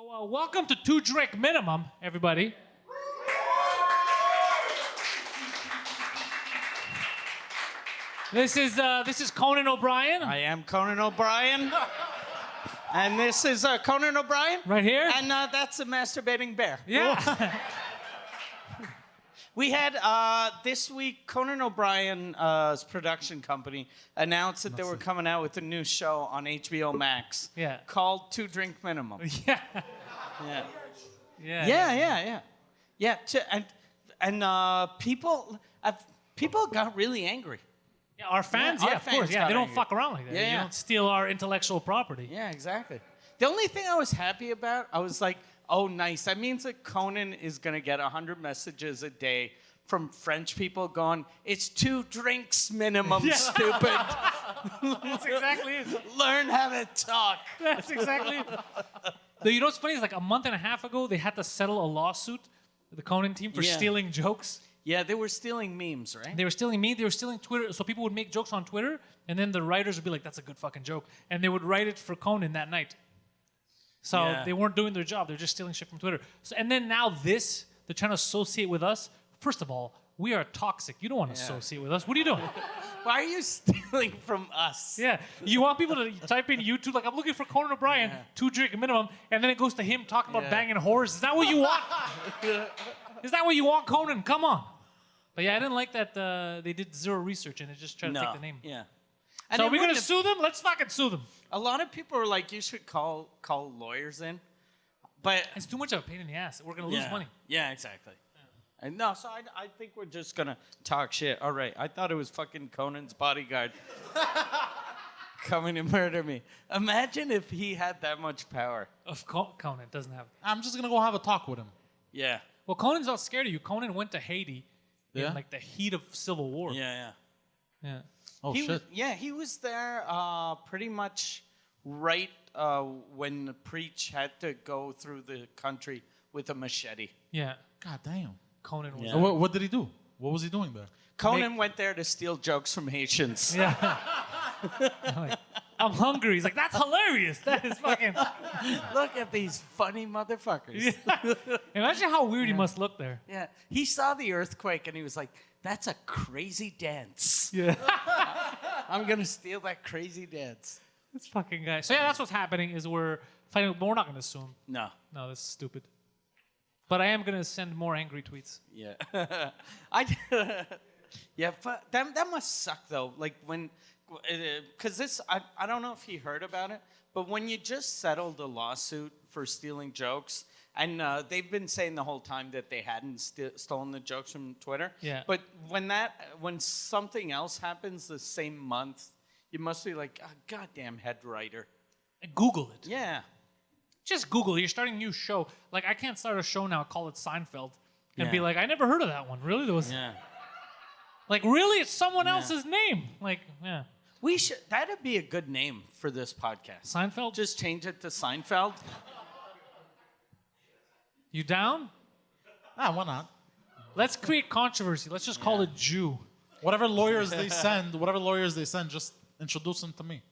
So welcome to Two Drink Minimum, everybody. This is Conan O'Brien. I am Conan O'Brien. And this is Conan O'Brien. Right here. And that's a masturbating bear. Yeah. We had, this week, Conan O'Brien's production company announced that they were coming out with a new show on HBO Max. Yeah. Called Two Drink Minimum. Yeah. Yeah. Yeah, and people got really angry. Yeah, our fans, our of fans course. Yeah, got they don't angry. fuck around like that. Yeah, You yeah. don't steal our intellectual property. Yeah, exactly. The only thing I was happy about, I was like, oh, nice. That means that Conan is going to get 100 messages a day from French people going, it's 2 drinks minimum, stupid. That's exactly it. Learn how to talk. That's exactly it. Though, you know what's funny is like a month and a half ago, they had to settle a lawsuit, the Conan team, for stealing jokes. Yeah, they were stealing memes, right? They were stealing me. They were stealing Twitter. So people would make jokes on Twitter, and then the writers would be like, "That's a good fucking joke," and they would write it for Conan that night. So they weren't doing their job. They're just stealing shit from Twitter. So, and then now they're trying to associate with us. First of all, we are toxic. You don't want to associate with us. What are you doing? Why are you stealing from us? Yeah, you want people to type in YouTube like, "I'm looking for Conan O'Brien, 2 drink minimum," and then it goes to him talking about banging whores. Is that what you want? Is that what you want, Conan? Come on. But yeah, I didn't like that they did zero research and they just tried to take the name. Yeah. So are we going to sue them? Let's fucking sue them. A lot of people are like, you should call lawyers in. But it's too much of a pain in the ass. We're going to lose money. Yeah, exactly. Yeah. And no, so I think we're just going to talk shit. All right. I thought it was fucking Conan's bodyguard coming to murder me. Imagine if he had that much power. Conan doesn't have. I'm just gonna go have a talk with him. Yeah. Well, Conan's not scared of you. Conan went to Haiti in like the heat of civil war. Yeah. Oh, shit. He was there pretty much right when the preach had to go through the country with a machete. Yeah. God damn. Conan was. So what did he do? What was he doing there? Conan went there to steal jokes from Haitians. Yeah. I'm hungry. He's like, that's hilarious. That is fucking. Look at these funny motherfuckers. Yeah. Imagine how weird he must look there. Yeah. He saw the earthquake and he was like, that's a crazy dance. Yeah. I'm going to steal that crazy dance. This fucking guy. So yeah, that's what's happening is we're fighting, but we're not going to sue him. No, this is stupid. But I am going to send more angry tweets. Yeah. But that must suck though. Like when, because this, I don't know if he heard about it, but when you just settled a lawsuit for stealing jokes, and they've been saying the whole time that they hadn't stolen the jokes from Twitter. Yeah. But when something else happens the same month, you must be like, oh, goddamn head writer. Google it. Yeah. Just Google it. You're starting a new show. Like, I can't start a show now, call it Seinfeld, and be like, I never heard of that one. Really? There was. Yeah. Like, really? It's someone else's name. Like, yeah. We should. That'd be a good name for this podcast. Seinfeld? Just change it to Seinfeld. You down? Why not? Let's create controversy. Let's just call it Jew. Whatever lawyers they send, just introduce them to me.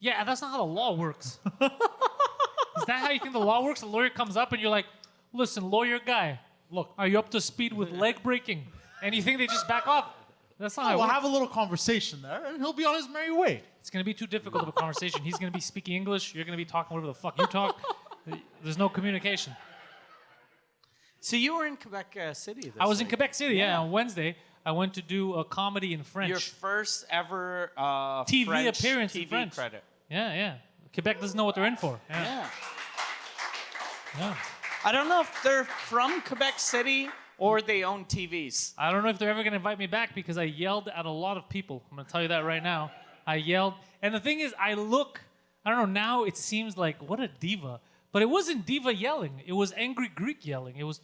Yeah, that's not how the law works. Is that how you think the law works? The lawyer comes up and you're like, listen, lawyer guy, look, are you up to speed with leg breaking? And you think they just back off? That's not how it We'll works. have a little conversation there, and he'll be on his merry way. It's going to be too difficult of a conversation. He's going to be speaking English. You're going to be talking whatever the fuck you talk. There's no communication. So you were in Quebec City I was in Quebec City, on Wednesday. I went to do a comedy in French. Your first ever TV French appearance TV in French. credit. Yeah. Quebec doesn't know what they're in for. Yeah. Yeah. I don't know if they're from Quebec City or they own TVs. I don't know if they're ever going to invite me back because I yelled at a lot of people. I'm going to tell you that right now. I yelled. And the thing is, I don't know, now it seems like, what a diva. But it wasn't diva yelling. It was angry Greek yelling. It was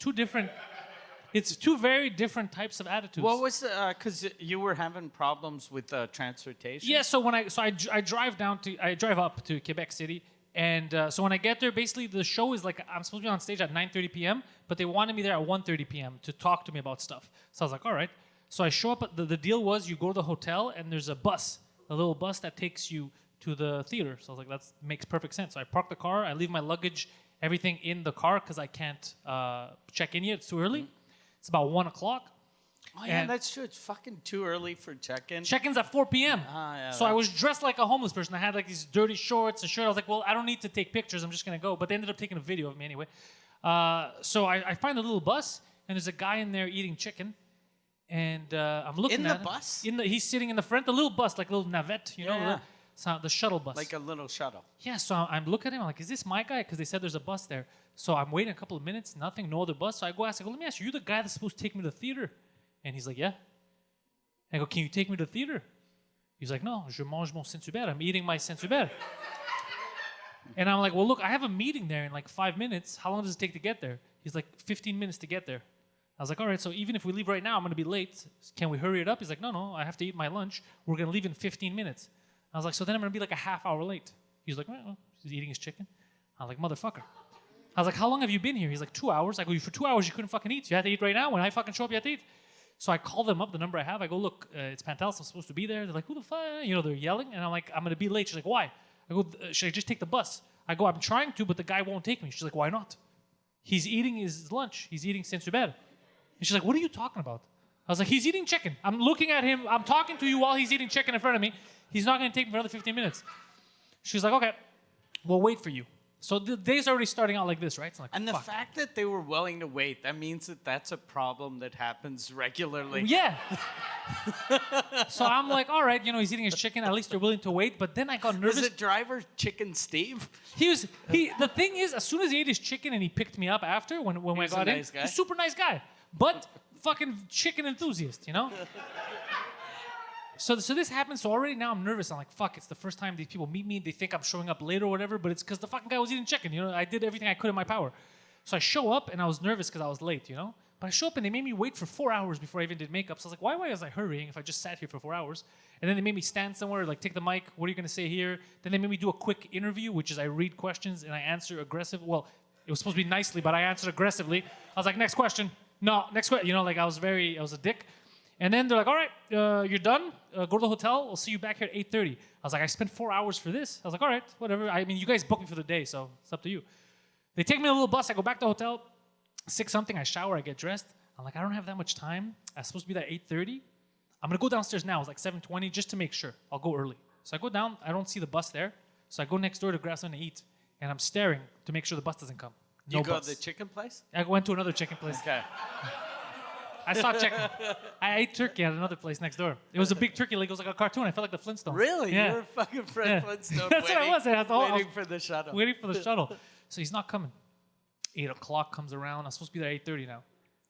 it's two very different types of attitudes. What was, because you were having problems with transportation? Yeah, so when I drive up to Quebec City, and so when I get there, basically the show is like, I'm supposed to be on stage at 9:30 p.m., but they wanted me there at 1:30 p.m. to talk to me about stuff. So I was like, all right. So I show up, the deal was you go to the hotel, and there's a little bus that takes you to the theater. So I was like, that makes perfect sense. So I park the car, I leave my luggage everything in the car because I can't check in yet. It's too early. It's about 1 o'clock. Oh, yeah, And- that's true. It's fucking too early for check-in. Check-in's at 4 p.m. Yeah, So I was dressed like a homeless person. I had like these dirty shorts and shirt. I was like, well, I don't need to take pictures. I'm just going to go. But they ended up taking a video of me anyway. So I find a little bus, and there's a guy in there eating chicken. And I'm looking In at the him. bus? He's sitting in the front, the little bus, like a little navette, you know, Yeah. the shuttle bus. Like a little shuttle. Yeah, so I'm looking at him. I'm like, is this my guy? Because they said there's a bus there. So I'm waiting a couple of minutes, nothing, no other bus. So I go ask, I go, let me ask you, you're the guy that's supposed to take me to the theater? And he's like, yeah. I go, can you take me to the theater? He's like, no, je mange mon Saint-Hubert. I'm eating my Saint-Hubert. And I'm like, well, look, I have a meeting there in like 5 minutes. How long does it take to get there? He's like, 15 minutes to get there. I was like, all right, so even if we leave right now, I'm going to be late. Can we hurry it up? He's like, no, I have to eat my lunch. We're going to leave in 15 minutes. I was like, so then I'm going to be like a half hour late. He's like, well, he's eating his chicken. I was like, motherfucker. I was like, how long have you been here? He's like, 2 hours. I go, for 2 hours, you couldn't fucking eat. You had to eat right now? When I fucking show up, you had to eat? So I call them up, the number I have. I go, look, it's Pantelis. I'm supposed to be there. They're like, who the fuck? You know, they're yelling. And I'm like, I'm going to be late. She's like, why? I go, should I just take the bus? I go, I'm trying to, but the guy won't take me. She's like, why not? He's eating his lunch. He's eating Saint-Hubert. And she's like, what are you talking about? I was like, he's eating chicken. I'm looking at him. I'm talking to you while he's eating chicken in front of me. He's not going to take me for another 15 minutes. She's like, okay, we'll wait for you. So the day's already starting out like this, right? It's like, And the fuck. fact that they were willing to wait, that means that that's a problem that happens regularly. Yeah. So I'm like, all right, you know, he's eating his chicken. At least they're willing to wait. But then I got nervous. Was it driver Chicken Steve? The thing is, as soon as he ate his chicken and he picked me up after when I was got a in, nice guy. he's a super nice guy. But fucking chicken enthusiast, you know? So this happens. So already now I'm nervous. I'm like, fuck, it's the first time these people meet me. They think I'm showing up late or whatever, but it's because the fucking guy was eating chicken. You know, I did everything I could in my power. So I show up and I was nervous because I was late, you know? But I show up and they made me wait for 4 hours before I even did makeup. So I was like, why was I hurrying if I just sat here for 4 hours? And then they made me stand somewhere, like take the mic. What are you going to say here? Then they made me do a quick interview, which is I read questions and I answer aggressive. Well, it was supposed to be nicely, but I answered aggressively. I was like, next question. No, next question. You know, like I was a dick. And then they're like, all right, you're done. Go to the hotel. We'll see you back here at 8:30. I was like, I spent 4 hours for this. I was like, all right, whatever. I mean, you guys booked me for the day, so it's up to you. They take me on a little bus. I go back to the hotel, 6 something. I shower. I get dressed. I'm like, I don't have that much time. I'm supposed to be there at 8:30. I'm going to go downstairs now. It's like 7:20 just to make sure. I'll go early. So I go down. I don't see the bus there. So I go next door to grab something to eat. And I'm staring to make sure the bus doesn't come. No You go bus. to the chicken place? I went to another chicken place. Okay. I saw chicken. I ate turkey at another place next door. It was a big turkey leg. It was like a cartoon. I felt like the Flintstones. Really? Yeah. You were fucking Fred Yeah. Flintstone That's what I was. I was waiting for the shuttle. Waiting for the shuttle. So he's not coming. 8 o'clock comes around. I'm supposed to be there at 8:30 now.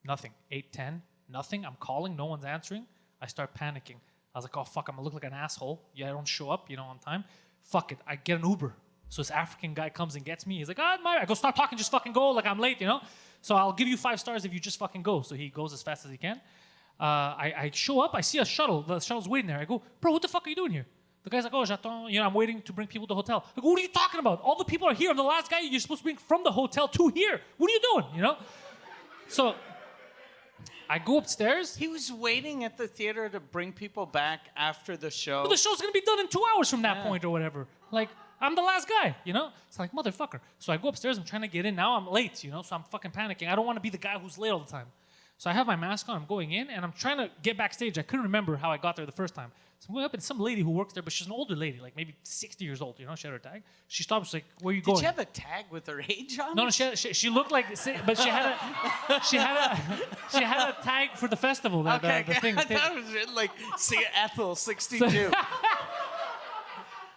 Nothing. 8:10. Nothing. I'm calling. No one's answering. I start panicking. I was like, oh, fuck. I'm going to look like an asshole. Yeah, I don't show up, on time. Fuck it. I get an Uber. So this African guy comes and gets me. He's like, I go, stop talking. Just fucking go. Like, I'm late, So I'll give you 5 stars if you just fucking go. So he goes as fast as he can. I show up. I see a shuttle. The shuttle's waiting there. I go, bro, what the fuck are you doing here? The guy's like, oh, j'attends. I'm waiting to bring people to the hotel. I go, what are you talking about? All the people are here. I'm the last guy you're supposed to bring from the hotel to here. What are you doing, So I go upstairs. He was waiting at the theater to bring people back after the show. Well, the show's going to be done in 2 hours from that point or whatever. Like, I'm the last guy, It's like, motherfucker. So I go upstairs. I'm trying to get in. Now I'm late, So I'm fucking panicking. I don't want to be the guy who's late all the time. So I have my mask on. I'm going in, and I'm trying to get backstage. I couldn't remember how I got there the first time. So I'm going up, and some lady who works there, but she's an older lady, like maybe 60 years old, She had her tag. She stops. She's like, where are you going? Did she have a tag with her age on? No, she looked like, but she had a tag for the festival. The thing. I thought it was like Ethel 62.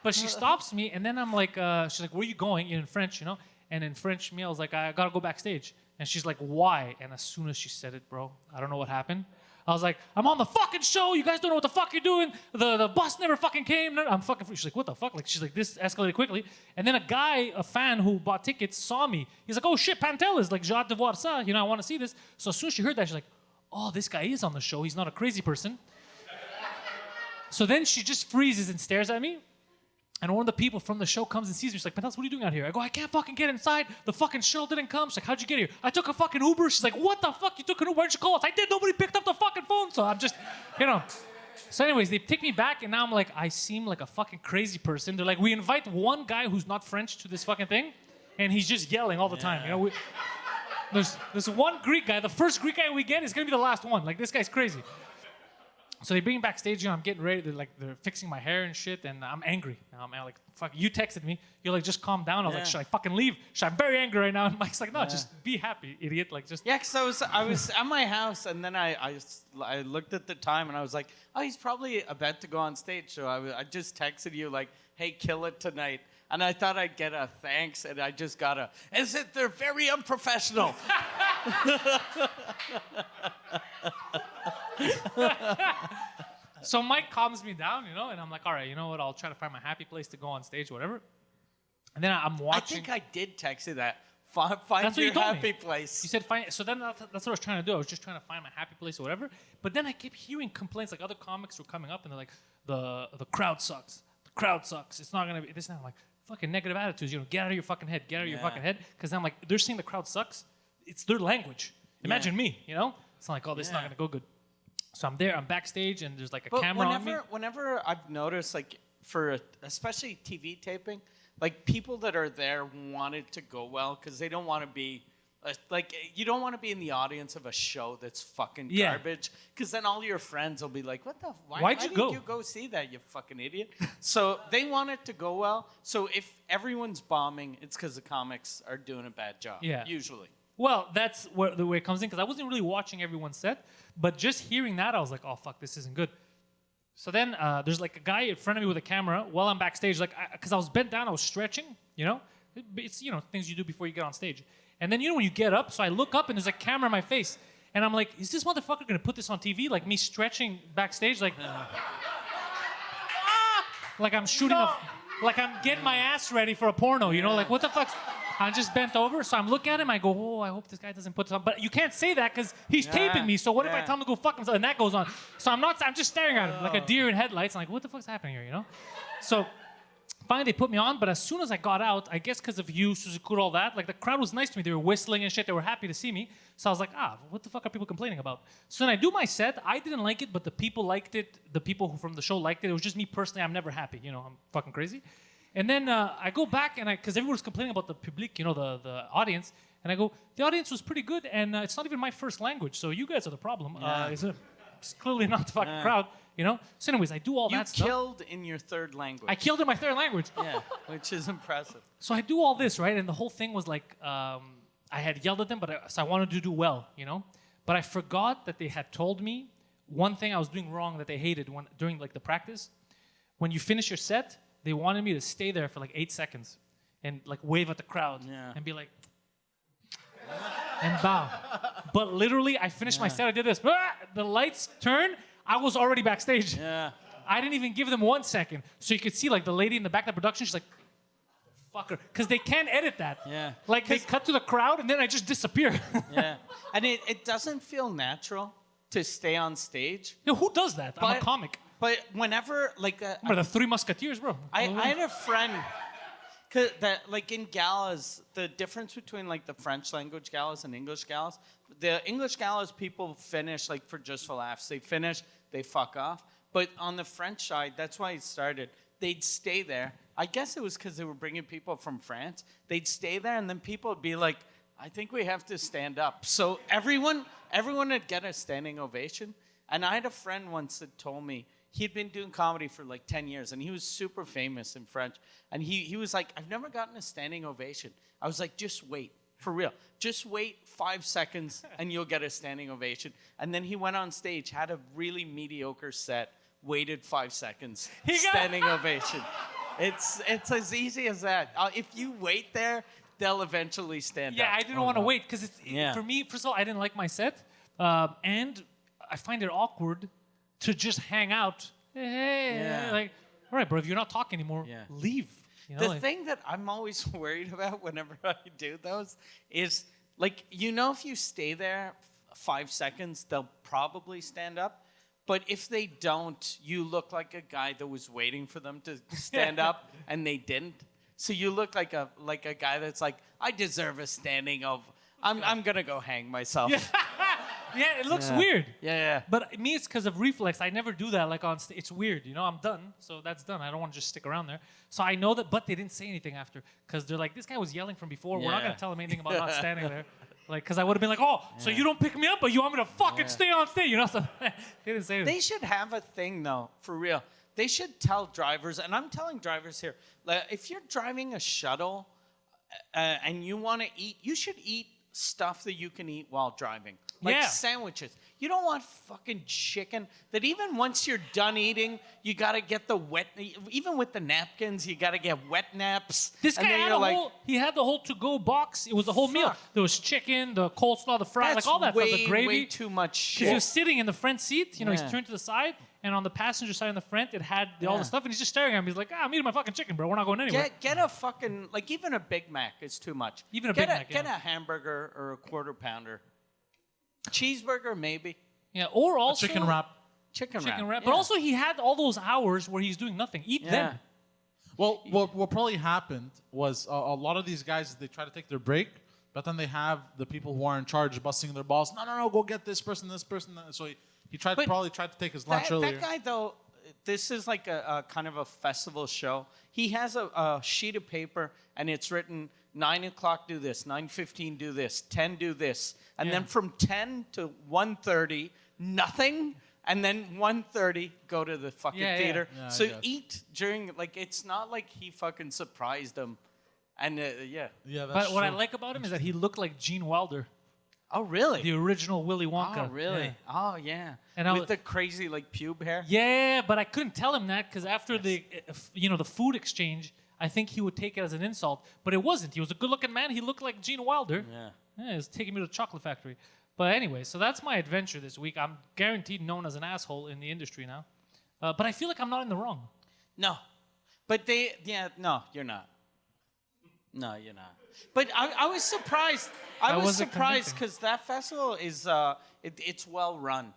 But she stops me, and then I'm like, she's like, where are you going? In French, And in French, I was like, I gotta go backstage. And she's like, why? And as soon as she said it, bro, I don't know what happened. I was like, I'm on the fucking show. You guys don't know what the fuck you're doing. The bus never fucking came. I'm fucking free. She's like, what the fuck? Like, she's like, this escalated quickly. And then a fan who bought tickets saw me. He's like, oh shit, Pantelis. Like, j'ai hâte de voir ça. I want to see this. So as soon as she heard that, she's like, oh, this guy is on the show. He's not a crazy person. So then she just freezes and stares at me. And one of the people from the show comes and sees me. She's like, Pantelis, what are you doing out here? I go, I can't fucking get inside. The fucking shuttle didn't come. She's like, how'd you get here? I took a fucking Uber. She's like, what the fuck? You took an Uber? Why didn't you call us? I did. Nobody picked up the fucking phone. So I'm just, So anyways, they take me back, and now I'm like, I seem like a fucking crazy person. They're like, we invite one guy who's not French to this fucking thing. and he's just yelling all the time. You know, there's one Greek guy. The first Greek guy we get is gonna be the last one. Like this guy's crazy. So they bring me backstage, you know, I'm getting ready. They're fixing my hair and shit, and I'm angry. I'm like, fuck, you texted me. You're like, just calm down. I was like, should I fucking leave? I'm very angry right now. And Mike's like, no, just be happy, idiot. Like, just. Yeah, because I was at my house, and then I looked at the time, and I was like, oh, he's probably about to go on stage. So I just texted you like, hey, kill it tonight. And I thought I'd get a thanks, and I just got a, they're very unprofessional. So Mike calms me down, you know, and I'm like, all right, you know what? I'll try to find my happy place to go on stage, whatever. And then I'm watching. I think I did text you that. Find That's your what you told happy me. place. You said find. So then that's what I was trying to do. I was just trying to find my happy place or whatever. But then I kept hearing complaints, like other comics were coming up and they're like, the crowd sucks. The crowd sucks. It's not gonna be this. And I'm like, fucking negative attitudes. You know, get out of your fucking head. Get out of your fucking head. Because I'm like, they're saying the crowd sucks. It's their language. Imagine me. You know, it's not like, oh, this is not gonna go good. So I'm there. I'm backstage, and there's like a camera on me. Whenever I've noticed, like especially TV taping, like people that are there want it to go well because they don't want to be like you don't want to be in the audience of a show that's fucking garbage because then all your friends will be like, what the why did you go see that, you fucking idiot? So they want it to go well. So if everyone's bombing, it's because the comics are doing a bad job. Yeah, usually. Well, that's where the way it comes in because I wasn't really watching everyone's set, but just hearing that I was like, oh fuck, this isn't good. So then there's like a guy in front of me with a camera while I'm backstage, like because I was bent down, I was stretching, you know, it's things you do before you get on stage. And then when you get up, so I look up and there's a camera in my face, and I'm like, is this motherfucker gonna put this on TV? Like me stretching backstage, like, like I'm shooting like I'm getting my ass ready for a porno, you know, like what the fuck? I'm just bent over, so I'm looking at him. I go, oh, I hope this guy doesn't put this on. But you can't say that because he's taping me. So what if I tell him to go fuck himself? And that goes on. So I'm just staring at him like a deer in headlights. I'm like, what the fuck's happening here, you know? So finally they put me on. But as soon as I got out, I guess because of you, Suzukuro, all that, like the crowd was nice to me. They were whistling and shit. They were happy to see me. So I was like, what the fuck are people complaining about? So then I do my set. I didn't like it, but the people liked it. The people who from the show liked it. It was just me personally. I'm never happy. You know, I'm fucking crazy. And then I go back, and because everyone was complaining about the public, you know, the audience, and I go, the audience was pretty good, and it's not even my first language, so you guys are the problem. It's clearly not the fucking crowd, you know? So anyways, I do all that stuff. You killed in your third language. I killed in my third language. Yeah, which is impressive. So I do all this, right? And the whole thing was like, I had yelled at them, so I wanted to do well, you know? But I forgot that they had told me one thing I was doing wrong that they hated during like the practice. When you finish your set, they wanted me to stay there for like 8 seconds and like wave at the crowd and be like, and bow. But literally, I finished my set. I did this. The lights turned. I was already backstage. Yeah. I didn't even give them 1 second. So you could see like the lady in the back of the production, she's like, fucker. Because they can't edit that. Yeah. Like they cut to the crowd and then I just disappear. Yeah. And it doesn't feel natural to stay on stage. You know, who does that? I'm a comic. But whenever, like... We're the Three Musketeers, bro. I had a friend... that, like, in galas, the difference between, like, the French language galas and English galas, the English galas, people finish, like, for just for laughs. They finish, they fuck off. But on the French side, that's why it started. They'd stay there. I guess it was because they were bringing people from France. They'd stay there, and then people would be like, I think we have to stand up. So everyone would get a standing ovation. And I had a friend once that told me, he'd been doing comedy for like 10 years, and he was super famous in French. And he was like, I've never gotten a standing ovation. I was like, just wait, for real. Just wait 5 seconds, and you'll get a standing ovation. And then he went on stage, had a really mediocre set, waited 5 seconds, standing ovation. It's as easy as that. If you wait there, they'll eventually stand up. Yeah, I didn't want to wait, because for me, first of all, I didn't like my set. And I find it awkward to just hang out. Hey, like, all right, bro, if you're not talking anymore, leave. You know, the thing that I'm always worried about whenever I do those is, like, you know, if you stay there 5 seconds, they'll probably stand up. But if they don't, you look like a guy that was waiting for them to stand up and they didn't. So you look like a guy that's like, I deserve a standing of. I'm gonna go hang myself. Yeah, it looks weird. Yeah. But me, it's because of reflex. I never do that like on stage. It's weird, you know. I'm done, so that's done. I don't want to just stick around there. So I know that, but they didn't say anything after because they're like, this guy was yelling from before. We're not Yeah. gonna tell him anything about not standing there. Like, because I would have been like, oh, so you don't pick me up, but you want me to fucking stay on stage, you know? So they didn't say anything. They should have a thing, though, for real. They should tell drivers, and I'm telling drivers here, like, if you're driving a shuttle and you want to eat, you should eat stuff that you can eat while driving. Like sandwiches. You don't want fucking chicken that even once you're done eating, you got to get the wet, even with the napkins, you got to get wet naps. This guy and then had you're he had the whole to-go box. It was a whole meal. There was chicken, the coleslaw, the fries, like all that stuff, the gravy. Way too much shit. Because he was sitting in the front seat, you know, he's turned to the side, and on the passenger side in the front, it had all the stuff, and he's just staring at me. He's like, I'm eating my fucking chicken, bro. We're not going anywhere. Get a fucking, like even a Big Mac is too much. Even a Big Mac, Get a hamburger or a quarter pounder. Cheeseburger, maybe. Yeah, or also Chicken wrap. Chicken wrap. But also he had all those hours where he's doing nothing. Eat them. Well, what probably happened was a lot of these guys, they try to take their break, but then they have the people who are in charge busting their balls. No, go get this person. So he probably tried to take his lunch earlier. That guy, though, this is like a kind of a festival show. He has a sheet of paper, and it's written 9 o'clock do this, 9:15 do this, 10 do this. And then from 10 to 1:30, nothing. And then 1:30, go to the fucking theater. Yeah, so eat during, like, it's not like he fucking surprised them. And Yeah, that's But what I true. like about him is that he looked like Gene Wilder, Oh, really? the original Willy Wonka. Oh, really? Yeah. Oh, yeah. And with the crazy, like, pube hair? Yeah, but I couldn't tell him that because after the food exchange, I think he would take it as an insult. But it wasn't. He was a good-looking man. He looked like Gene Wilder. Yeah. Yeah, he was taking me to the chocolate factory. But anyway, so that's my adventure this week. I'm guaranteed known as an asshole in the industry now. But I feel like I'm not in the wrong. No. But no, you're not. No, you're not. But I was surprised. I was wasn't surprised convincing. because that festival is, it's well run.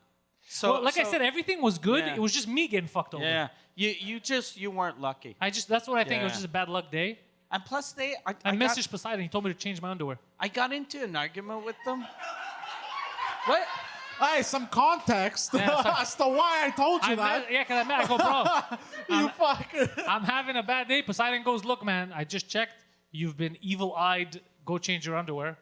So, Well, like I said, everything was good. Yeah. It was just me getting fucked over. yeah, you weren't lucky. That's what I think. It was Yeah. just a bad luck day. And plus, I messaged Poseidon. He told me to change my underwear. I got into an argument with them. What? Hey, some context as to why I told you that. Because I go, bro, You fuck. I'm having a bad day. Poseidon goes, look, man, I just checked. You've been evil-eyed. Go change your underwear.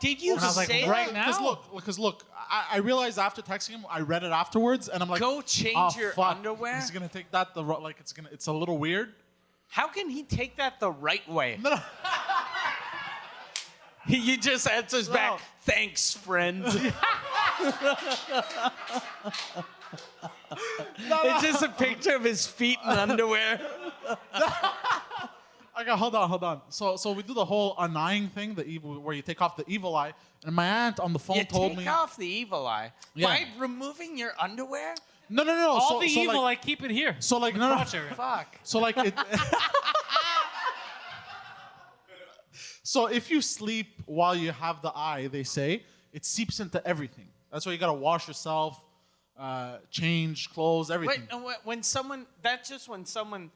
Did you And I was like, say right that? now? Because look, I realized after texting him, I read it afterwards, and I'm like, Go change oh, your fuck. underwear? He's gonna take that it's a little weird. How can he take that the right way? No. He just answers back, thanks, friend. It's just a picture of his feet in underwear. Okay, hold on. So we do the whole annoying thing, where you take off the evil eye, and my aunt on the phone You told take me. off the evil eye Yeah. by removing your underwear? No. All the evil, I keep it here. So like no. Crotch area. Fuck. So like it. So if you sleep while you have the eye, they say it seeps into everything. That's why you gotta wash yourself, change clothes, everything. Wait, when someone, that's just when someone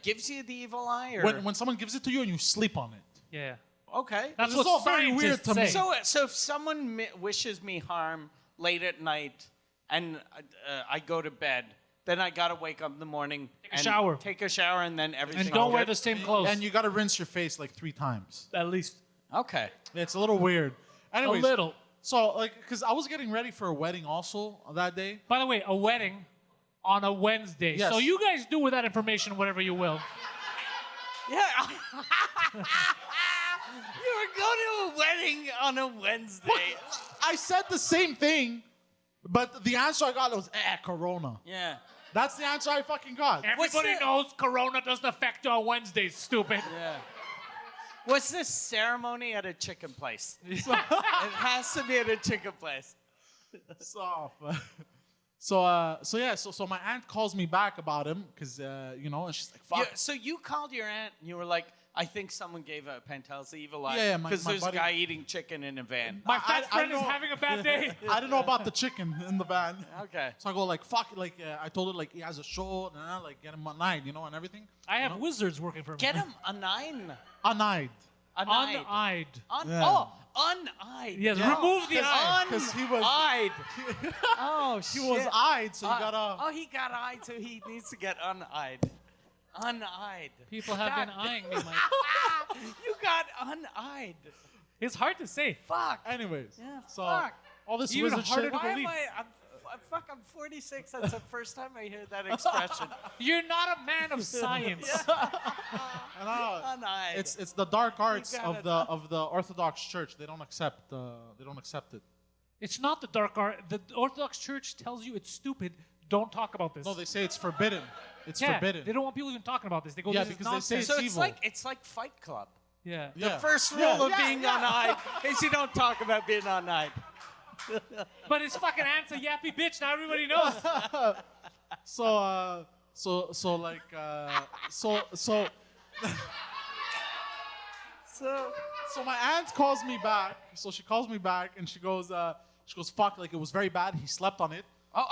gives you the evil eye? Or? When someone gives it to you and you sleep on it. Yeah. Okay. That's It's what all very scientists weird to say. me. So if someone wishes me harm late at night and I go to bed, then I gotta wake up in the morning, Take a shower, and then everything. And don't wear good? the same clothes. And you gotta rinse your face like 3 times. at least Okay. It's a little weird. Anyways, a little. So like, because I was getting ready for a wedding also that day. By the way, a wedding on a Wednesday. Yes. So you guys do with that information whatever you will. Yeah. You were going to a wedding on a Wednesday. I said the same thing, but the answer I got was Corona. Yeah. That's the answer I fucking got. Everybody knows Corona doesn't affect you on Wednesdays, stupid. Yeah. Was this ceremony at a chicken place? It has to be at a chicken place. So my aunt calls me back about him because and she's like, "Fuck." So you called your aunt and you were like, I think someone gave Pantelis the evil eye. Yeah, because my there's buddy- a guy eating chicken in a van. My fat I friend is know- having a bad day. I didn't know about the chicken in the van. Okay. So I go like, "Fuck!" Like I told her like he has a show, like get him a night, and everything. I have wizards working for me. Get him a 9. A night. Uneyed. Uneyed. Yes, Yeah. remove the eye. Because he was Eyed. Oh, shit. he was eyed, so you gotta. Oh, he got eyed, so he needs to get uneyed. Uneyed. People have been eyeing me, Mike. You got uneyed. It's hard to say. Fuck. Anyways, Yeah, so fuck. all this Even wizard harder shit. to Why am believe. I'm 46. That's the first time I hear that expression. You're not a man of science. And, Uneyed. it's the dark arts got of the Orthodox Church. They don't accept it. It's not the dark art. The Orthodox Church tells you it's stupid. Don't talk about this. No, they say it's forbidden. It's yeah, forbidden. They don't want people even talking about this. They go, Yeah, this is because they say nonsense. so it's it's evil. like Fight Club. Yeah. Yeah. The first rule of being uneyed is you don't talk about being uneyed. But his fucking aunt's a yappy bitch. Now everybody knows. So my aunt calls me back. So she calls me back and she goes, fuck, like it was very bad. He slept on it. Oh,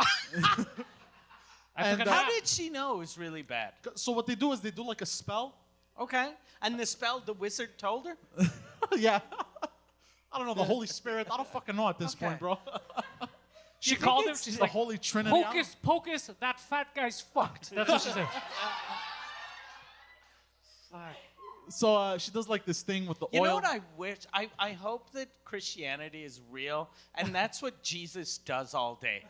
I took a how nap. did she know it was really bad? So what they do is they do like a spell. Okay. And the spell the wizard told her? Yeah. I don't know, the Holy Spirit. I don't fucking know at this Okay. point, bro. She called him. it's She's The like, Holy Trinity. I don't- Pocus, pocus, that fat guy's fucked. That's what she said. So she does like this thing with the You oil. know what I wish? I hope that Christianity is real, and that's what Jesus does all day.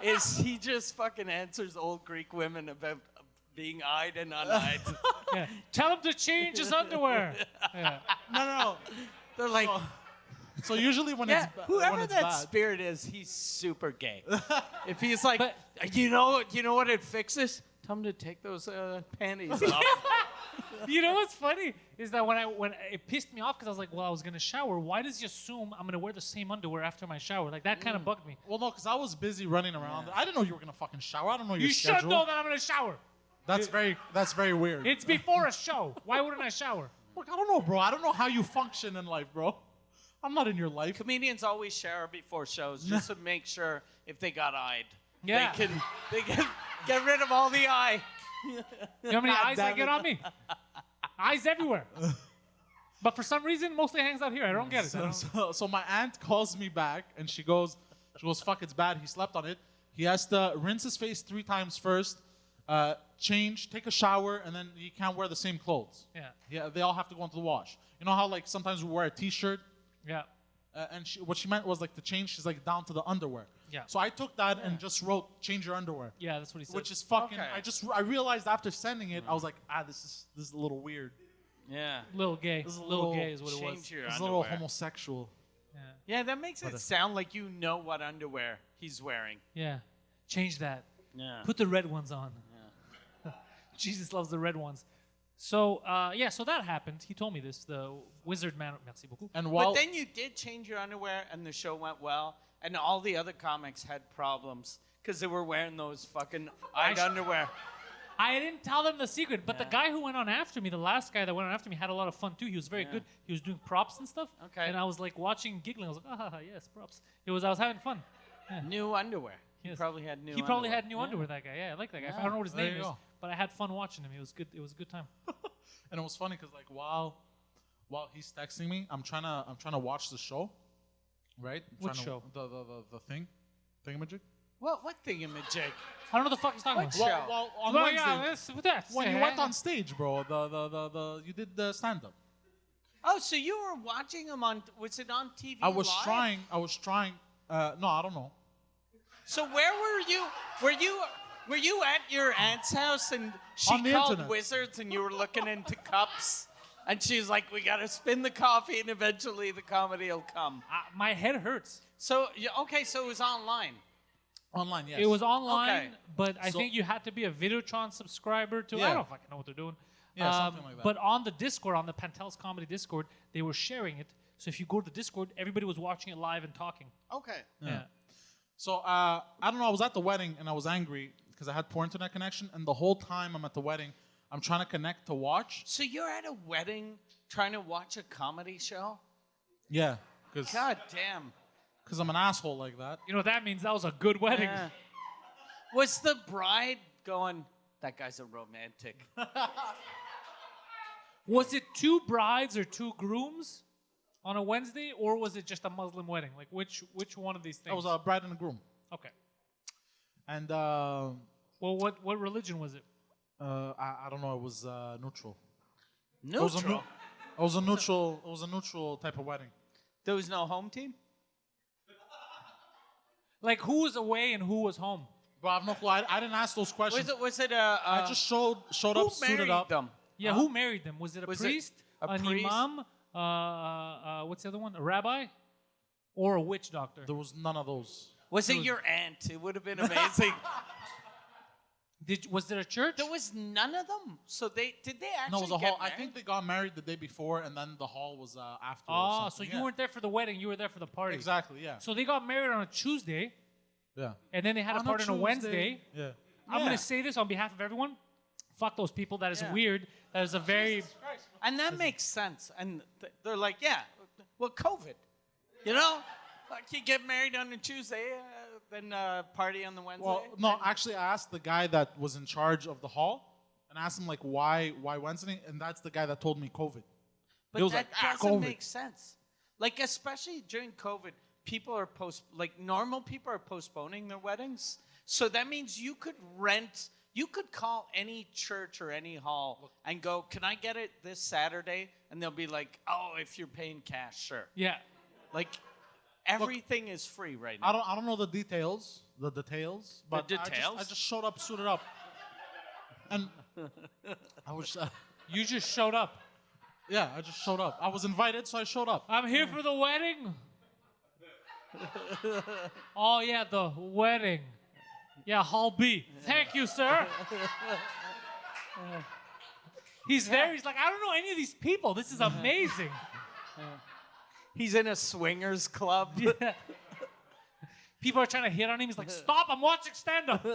Is he just fucking answers old Greek women about being eyed and uneyed. Yeah. Tell him to change his underwear. Yeah. No. They're like, So usually when yeah, it's when whoever it's that bad, spirit is, he's super gay. If he's like, But- you know what it fixes? Tell him to take those panties off. You know what's funny is that when it pissed me off because I was like, well, I was gonna shower. Why does he assume I'm gonna wear the same underwear after my shower? Like that kind of bugged me. well, no, because I was busy running around. I didn't know you were gonna fucking shower. I don't know your You schedule. should know that I'm gonna shower. That's very weird. It's before a show. Why wouldn't I shower? Look, I don't know, bro. I don't know how you function in life, bro. I'm not in your life. Comedians always shower before shows just to make sure if they got eyed, Yeah. they can get rid of all the eye. You know how many God eyes damn I get it. on me? Eyes everywhere. But for some reason, mostly hangs out here. I don't get it. I don't- So my aunt calls me back and she goes, fuck, it's bad. He slept on it. He has to rinse his face 3 times first, change, take a shower, and then he can't wear the same clothes. Yeah. They all have to go into the wash. You know how like sometimes we wear a t-shirt, Yeah. and what she meant was like the change. She's like down to the underwear. Yeah. So I took that and just wrote, change your underwear. Yeah, that's what he said. Which is fucking. Okay. I realized after sending it, I was like, this is a little weird. Yeah. little gay. This is a Little little gay is what it was. Change your This is a little underwear. homosexual. Yeah, that makes it sound like you know what underwear he's wearing. Yeah. Change that. Yeah. Put the red ones on. Jesus loves the red ones. So, so that happened. He told me this. The wizard man. Merci beaucoup. And But while then you did change your underwear, and the show went well, and all the other comics had problems because they were wearing those fucking eyed underwear. I didn't tell them the secret, but the guy who went on after me, the last guy that went on after me, had a lot of fun too. He was very good. He was doing props and stuff. Okay. And I was like watching, giggling. I was like, yes, props. I was having fun. New underwear. He Yes. probably had new. He probably had underwear. new underwear. That guy. Yeah, I like that guy. I Yeah. don't know what his There name you is, go. but I had fun watching him. It was good. It was a good time. and it was funny because like while he's texting me, I'm trying to watch the show, right? I'm Which trying show? The thingamajig. What thingamajig? I don't know what the fuck he's talking What about. show? Well, on Well, Wednesday yeah, that's with that. when you Yeah. went on stage, bro, the you did the stand up. Oh, so you were watching him on? Was it on TV? I was live? trying. No, I don't know. So where were you? Were you at your aunt's house and she On the called internet. wizards and you were looking into cups? And she's like, we gotta spin the coffee and eventually the comedy will come. My head hurts. So, okay, so it was online. Online, yes. It was online, Okay. but I So- think you had to be a Videotron subscriber to. I Yeah. don't fucking know what they're doing. Yeah, something like that. But on the Discord, on the Pantelis Comedy Discord, they were sharing it. So if you go to the Discord, everybody was watching it live and talking. Okay. Yeah. So I don't know. I was at the wedding and I was angry because I had poor internet connection, and the whole time I'm at the wedding, I'm trying to connect to watch. So you're at a wedding trying to watch a comedy show? Yeah, because God damn. I'm an asshole like that. You know what that means? That was a good wedding. Yeah. Was the bride going, that guy's a romantic? Was it 2 brides or 2 grooms on a Wednesday, or was it just a Muslim wedding? Like which one of these things? It was a bride and a groom. Okay. And Well, what religion was it? I don't know. It was neutral. Neutral. It was a neutral. It was a neutral type of wedding. There was no home team? Like who was away and who was home? Bro, I have no clue. I didn't ask those questions. Was it I just showed who up, suited married up. them? Yeah, who married them? Was it a Was it priest, a an priest? imam, what's the other one? A rabbi, or a witch doctor? There was none of those. Was it your aunt? It would have been amazing. Was there a church? There was none of them. So did they actually No, it was a get hall. I married? think they got married the day before, and then the hall was after. or Ah, so something. you Yeah. weren't there for the wedding. You were there for the party. Exactly. Yeah. So they got married on a Tuesday, Yeah. and then they had a On party on a Tuesday. Wednesday. Yeah. I'm Yeah. going to say this on behalf of everyone. Fuck those people. That is Yeah. weird. That is a very... And that makes sense. And they're like, yeah, well, COVID. You know? Like you get married on a Tuesday, then party on the Wednesday. Well, no, actually, I asked the guy that was in charge of the hall, and asked him like why Wednesday, and that's the guy that told me COVID. But He was that like, doesn't COVID. make sense. Like, especially during COVID, people are normal people are postponing their weddings. So that means you could call any church or any hall and go, can I get it this Saturday? And they'll be like, oh, if you're paying cash, sure. Yeah. Like, everything is free right now. I don't know the details, but details? I just showed up, suited up, and I was You just showed up. yeah, I just showed up. I was invited, so I showed up. I'm here for the wedding. Oh, yeah, the wedding. Yeah, Hall B. Thank you, sir. He's there. He's like, I don't know any of these people. This is amazing. He's in a swingers club. Yeah. People are trying to hit on him. He's like, stop, I'm watching stand-up.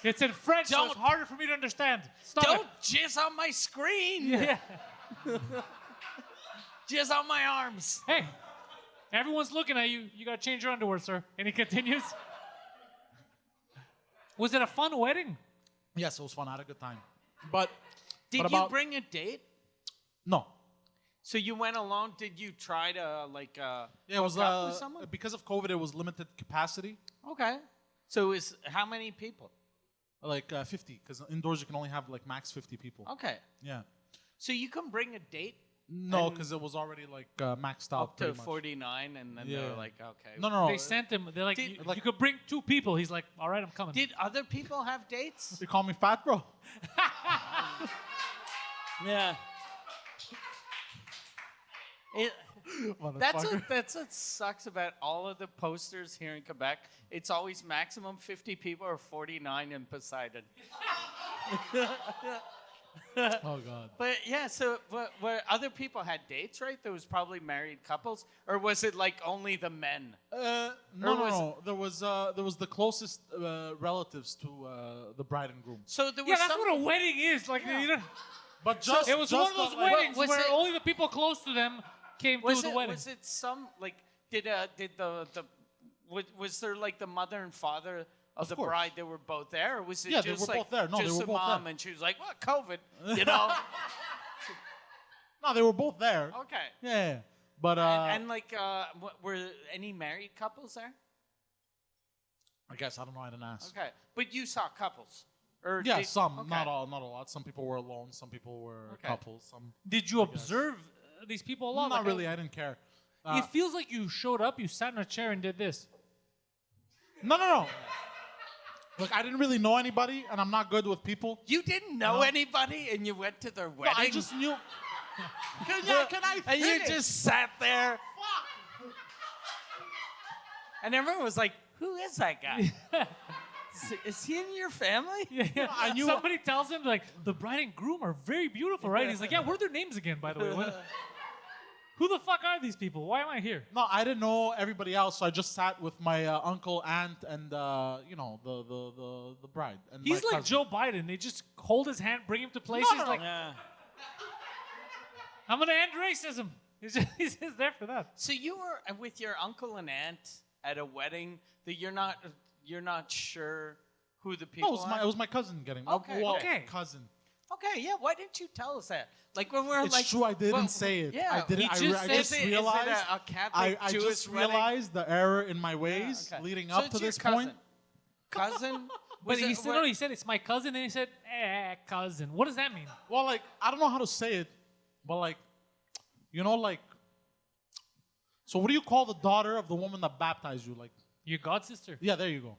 It's in French, so it's Don't- harder for me to understand. Stop Don't jizz on my screen. it. Yeah. Jizz on my arms. Hey, everyone's looking at you. You got to change your underwear, sir. And he continues. Was it a fun wedding? Yes, it was fun. I had a good time. But Did What you about- bring a date? no, So you went alone. Did you try to yeah, it was hook up with someone? because of COVID. It was limited capacity, Okay. So is how many people? like 50, because indoors you can only have like max 50 people. Okay. Yeah. So you can bring a date No, And- because it was already like maxed out. up to pretty much. 49, and then Yeah. they're like, okay. No. They sent him. They're like, Did- you could bring 2 people. He's like, all right, I'm coming. Did other people have dates? You call me fat, bro? Yeah. Motherfucker. That's what sucks about all of the posters here in Quebec. It's always maximum 50 people or 49 in Poseidon. Oh god. But yeah, so where other people had dates, right? There was probably married couples, or was it like only the men? No. There was the closest relatives to the bride and groom. So there was Yeah, that's some. what a wedding is. Like, you know, But just it was just one of those the, like, weddings was where it- only the people close to them came to the wedding. Was it some like did the was there like the mother and father of the course. bride? They were both there, or was it Yeah, they just were like both there. No, they just were the both mom there. and she was like, "What COVID?" You know? No, they were both there. Okay. Yeah. But And like, were any married couples there? I guess I don't know. I didn't ask. Okay, but you saw couples, or Yeah, did- some, okay. not all, not a lot. Some people were alone. Some people were Okay. couples. Some Did you observe these people a lot? not Like, really. I didn't care. It feels like you showed up, you sat in a chair and did this. No. Look, I didn't really know anybody, and I'm not good with people. You didn't know anybody, and you went to their No, wedding. I just knew. Can I And you finish? just sat there. And everyone was like, "Who is that guy? Is he in your family?" Yeah. I knew- Somebody tells him, like, the bride and groom are very beautiful, right? He's like, yeah, what are their names again, by the way? Who the fuck are these people? Why am I here? No, I didn't know everybody else, so I just sat with my uncle, aunt, and the bride. And He's my like cousin. Joe Biden. They just hold his hand, bring him to places. No. Like, Yeah. I'm going to end racism. He's just there for that. So you were with your uncle and aunt at a wedding that you're not sure who the people No, it was my cousin getting. Okay, well, okay. cousin. Okay, yeah. Why didn't you tell us that? Like when we're It's like, true. I didn't well, say it. Yeah, I didn't. He I, just I said just it. realized. Is it a Catholic I Jewish just wedding? realized the error in my ways Okay. leading So up it's to your this point. Cousin? But Was he it- said, what- no, he said it's my cousin, and he said, cousin. What does that mean? Well, like I don't know how to say it, but like, you know, like. So what do you call the daughter of the woman that baptized you? Like, Your god sister. yeah, there you go.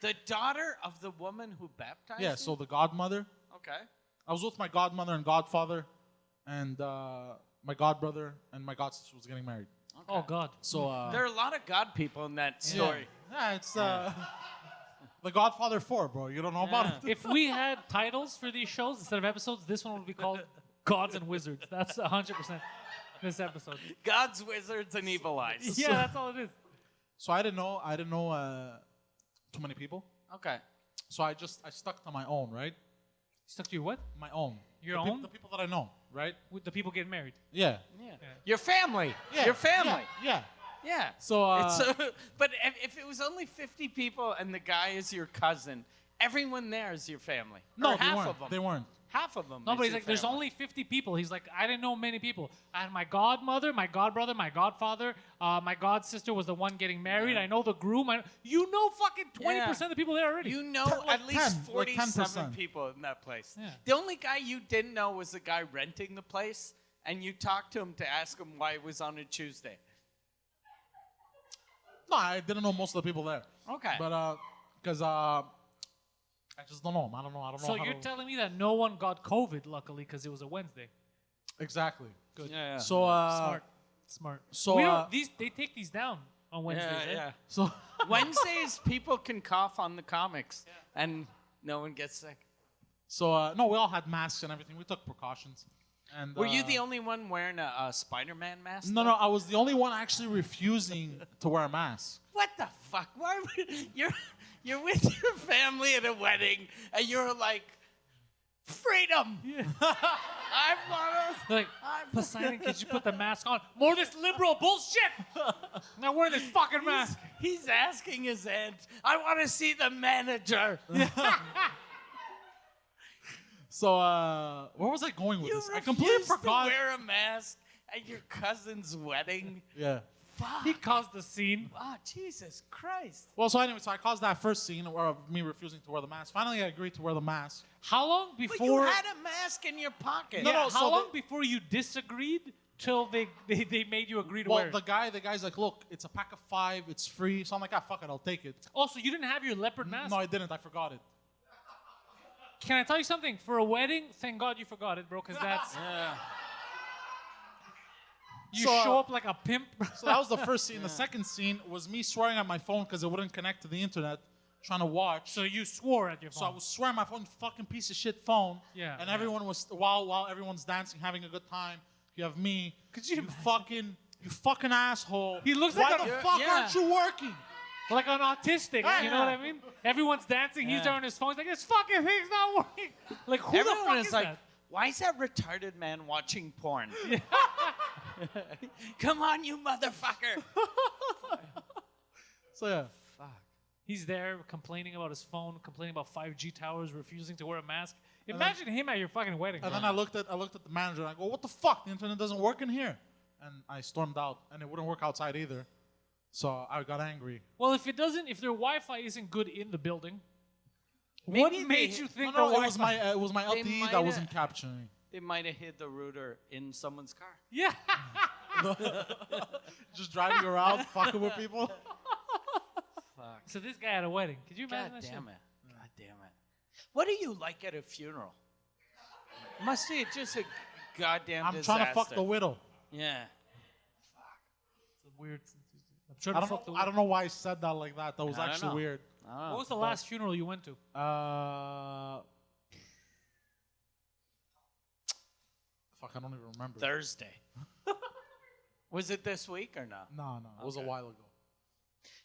The daughter of the woman who baptized Yeah, you? so the godmother. Okay. I was with my godmother and godfather, and my godbrother and my godsister was getting married. Oh God. So There are a lot of God people in that story. Yeah, it's the Godfather 4, bro. You don't know about it. If we had titles for these shows instead of episodes, this one would be called Gods and Wizards. That's 100% this episode. God's wizards and evil eyes. Yeah, that's all it is. So I didn't know too many people. Okay. So I stuck to my own, right? Stuck to your what? My own. Your the own? the people that I know, right? With the people getting married. Yeah. Yeah. Your family. Your family. Yeah. Yeah. So But if it was only 50 people and the guy is your cousin, everyone there is your family. no, Or they half weren't. of them. They weren't. Half of them. No, is but he's your like, there's family. only 50 people. He's like, I didn't know many people. I had my godmother, my godbrother, my godfather, my godsister was the one getting married. I know the groom. You know fucking 20% of the people there already. You know Like at least 10, like 47 10%. people in that place. Yeah. The only guy you didn't know was the guy renting the place, and you talked to him to ask him why it was on a Tuesday. No, I didn't know most of the people there. Okay. But because I just don't know. I don't know. So how you're to- telling me that no one got COVID, luckily, because it was a Wednesday. Exactly. Good. Yeah. So Smart. So We don't, they take these down on Wednesdays. yeah, eh? yeah. so Wednesdays, people can cough on the comics, and no one gets sick. so no, we all had masks and everything. We took precautions. And Were you the only one wearing a Spider-Man mask? No, no, I was the only one actually refusing to wear a mask. What the fuck? Why would, you're with your family at a wedding, and you're like, freedom. Yeah. I want They're like, Poseidon, could you put the mask on? More of this liberal bullshit. Not wearing this fucking mask. He's asking his aunt, I want to see the manager. So where was I going with You this? I completely refused to forgot. wear a mask at your cousin's wedding. Yeah. Fuck. He caused the scene. Oh, Jesus Christ. Well, so anyway, so I caused that first scene of me refusing to wear the mask. Finally, I agreed to wear the mask. How long But you before? had a mask in your pocket. No, Yeah, no, how so long before you disagreed till they made you agree to Well, wear it? the guy's like, look, it's a pack of 5, it's free. So I'm like, fuck it, I'll take it. Also, you didn't have your leopard mask? No, I didn't. I forgot it. Can I tell you something? For a wedding, thank God you forgot it, bro, because that's... Yeah. You So, show up like a pimp. So that was the first scene. The second scene was me swearing at my phone because it wouldn't connect to the internet, trying to watch. So you swore at your phone. So I was swearing at my phone, fucking piece of shit phone. Yeah, And yeah. everyone was while everyone's dancing, having a good time. You have me. Could you you fucking asshole. He looks Why like the a- fuck yeah. aren't you working? like an autistic, you know what I mean? Everyone's dancing, he's there on his phone. He's like, this fucking thing's not working. Like, who the Everyone fuck is is like, that? why is that retarded man watching porn? Come on, you motherfucker. So yeah. Fuck. He's there complaining about his phone, complaining about 5G towers, refusing to wear a mask. Imagine him at your fucking wedding. And bro. then I looked at the manager and I go, what the fuck? The internet doesn't work in here. And I stormed out, and it wouldn't work outside either. So I got angry. Well, if their Wi-Fi isn't good in the building, Maybe what they- made you No, think no, the it was my They LTE might that wasn't have- capturing. They might have hid the router in someone's car. Yeah. Just driving around, fucking with people. Fuck. So this guy at a wedding. Could you imagine God that damn shit? it. God damn it. What do you like at a funeral? Must be just a goddamn I'm disaster. trying to fuck the widow. Yeah. It's a weird. I'm trying I to don't fuck the. know. I don't know why I said that like that. That was I don't actually know. weird. What was the last funeral you went to? Fuck, I don't even remember. Thursday. Was it this week or not? No, it was a Okay. while ago.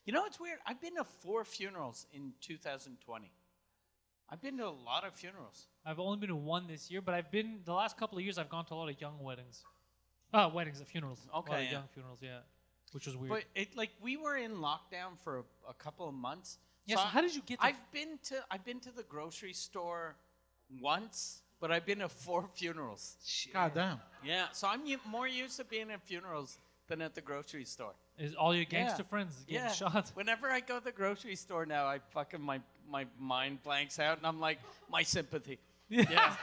You know, it's weird. I've been to 4 funerals in 2020. I've been to a lot of funerals. I've only been to one this year, but I've been the last couple of years. I've gone to a lot of young weddings. Weddings, funerals. A lot Okay, of yeah. young funerals, yeah, which was weird. But it like we were in lockdown for a couple of months. Yeah, so how did you get to- I've been to the grocery store once but I've been to 4 funerals. God damn. Yeah, so I'm more used to being at funerals than at the grocery store. Is all your gangster friends getting Yeah. shot? Whenever I go to the grocery store now, I fucking my mind blanks out, and I'm like, my sympathy. Yeah.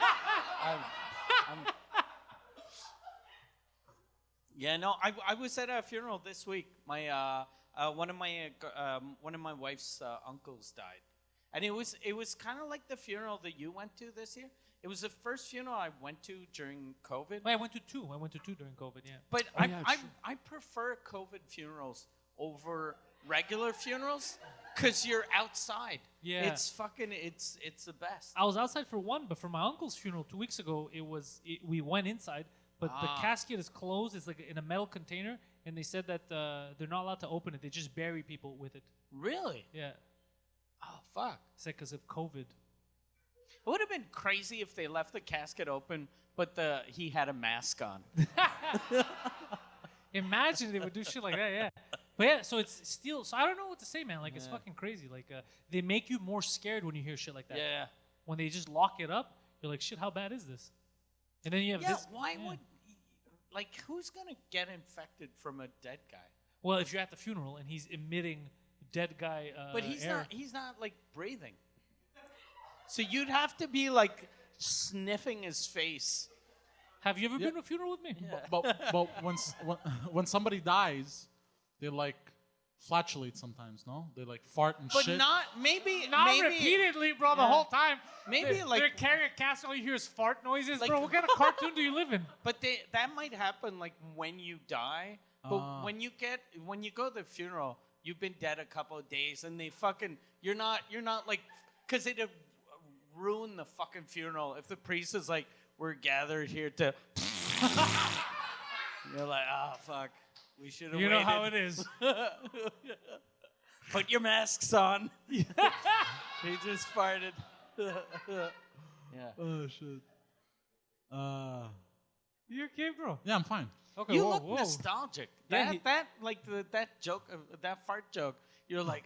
Yeah, no, I was at a funeral this week. My one of my wife's uncles died, and it was kind of like the funeral that you went to this year. It was the first funeral I went to during COVID. Well, I went to two. I went to two during COVID. Yeah. But yeah, I prefer COVID funerals over regular funerals because you're outside. Yeah. It's the best. I was outside for one, but for my uncle's funeral 2 weeks ago, we went inside, but the casket is closed. It's like in a metal container, and they said that they're not allowed to open it. They just bury people with it. Really? Yeah. Oh, fuck. It's like because of COVID. It would have been crazy if they left the casket open, but he had a mask on. Imagine they would do shit like that, yeah. But yeah, so it's still, so I don't know what to say, man. Like, it's fucking crazy. Like, they make you more scared when you hear shit like that. Yeah. When they just lock it up, you're like, shit, how bad is this? And then you have this. Why would, like, who's going to get infected from a dead guy? Well, if you're at the funeral and he's emitting dead guy But he's air. not, like, breathing. So you'd have to be, like, sniffing his face. Have you ever been to a funeral with me? Yeah. But when somebody dies, they like flatulate sometimes, no? They like fart and But shit. Not maybe repeatedly, bro, the Yeah. whole time. Maybe, like- they're carrying a casket, all you hear is fart noises. Like- bro, what kind of cartoon do you live in? But that might happen like when you die. But when you go to the funeral, you've been dead a couple of days, and you're not like, because it'd ruin the fucking funeral if the priest is like, we're gathered here to. You're like, oh fuck, we should have. You know how it is. Put your masks on. He just farted. Yeah. Oh shit. You okay, bro? Yeah, I'm fine. Okay, You whoa, look whoa. nostalgic. Yeah, That joke, that fart joke. You're like,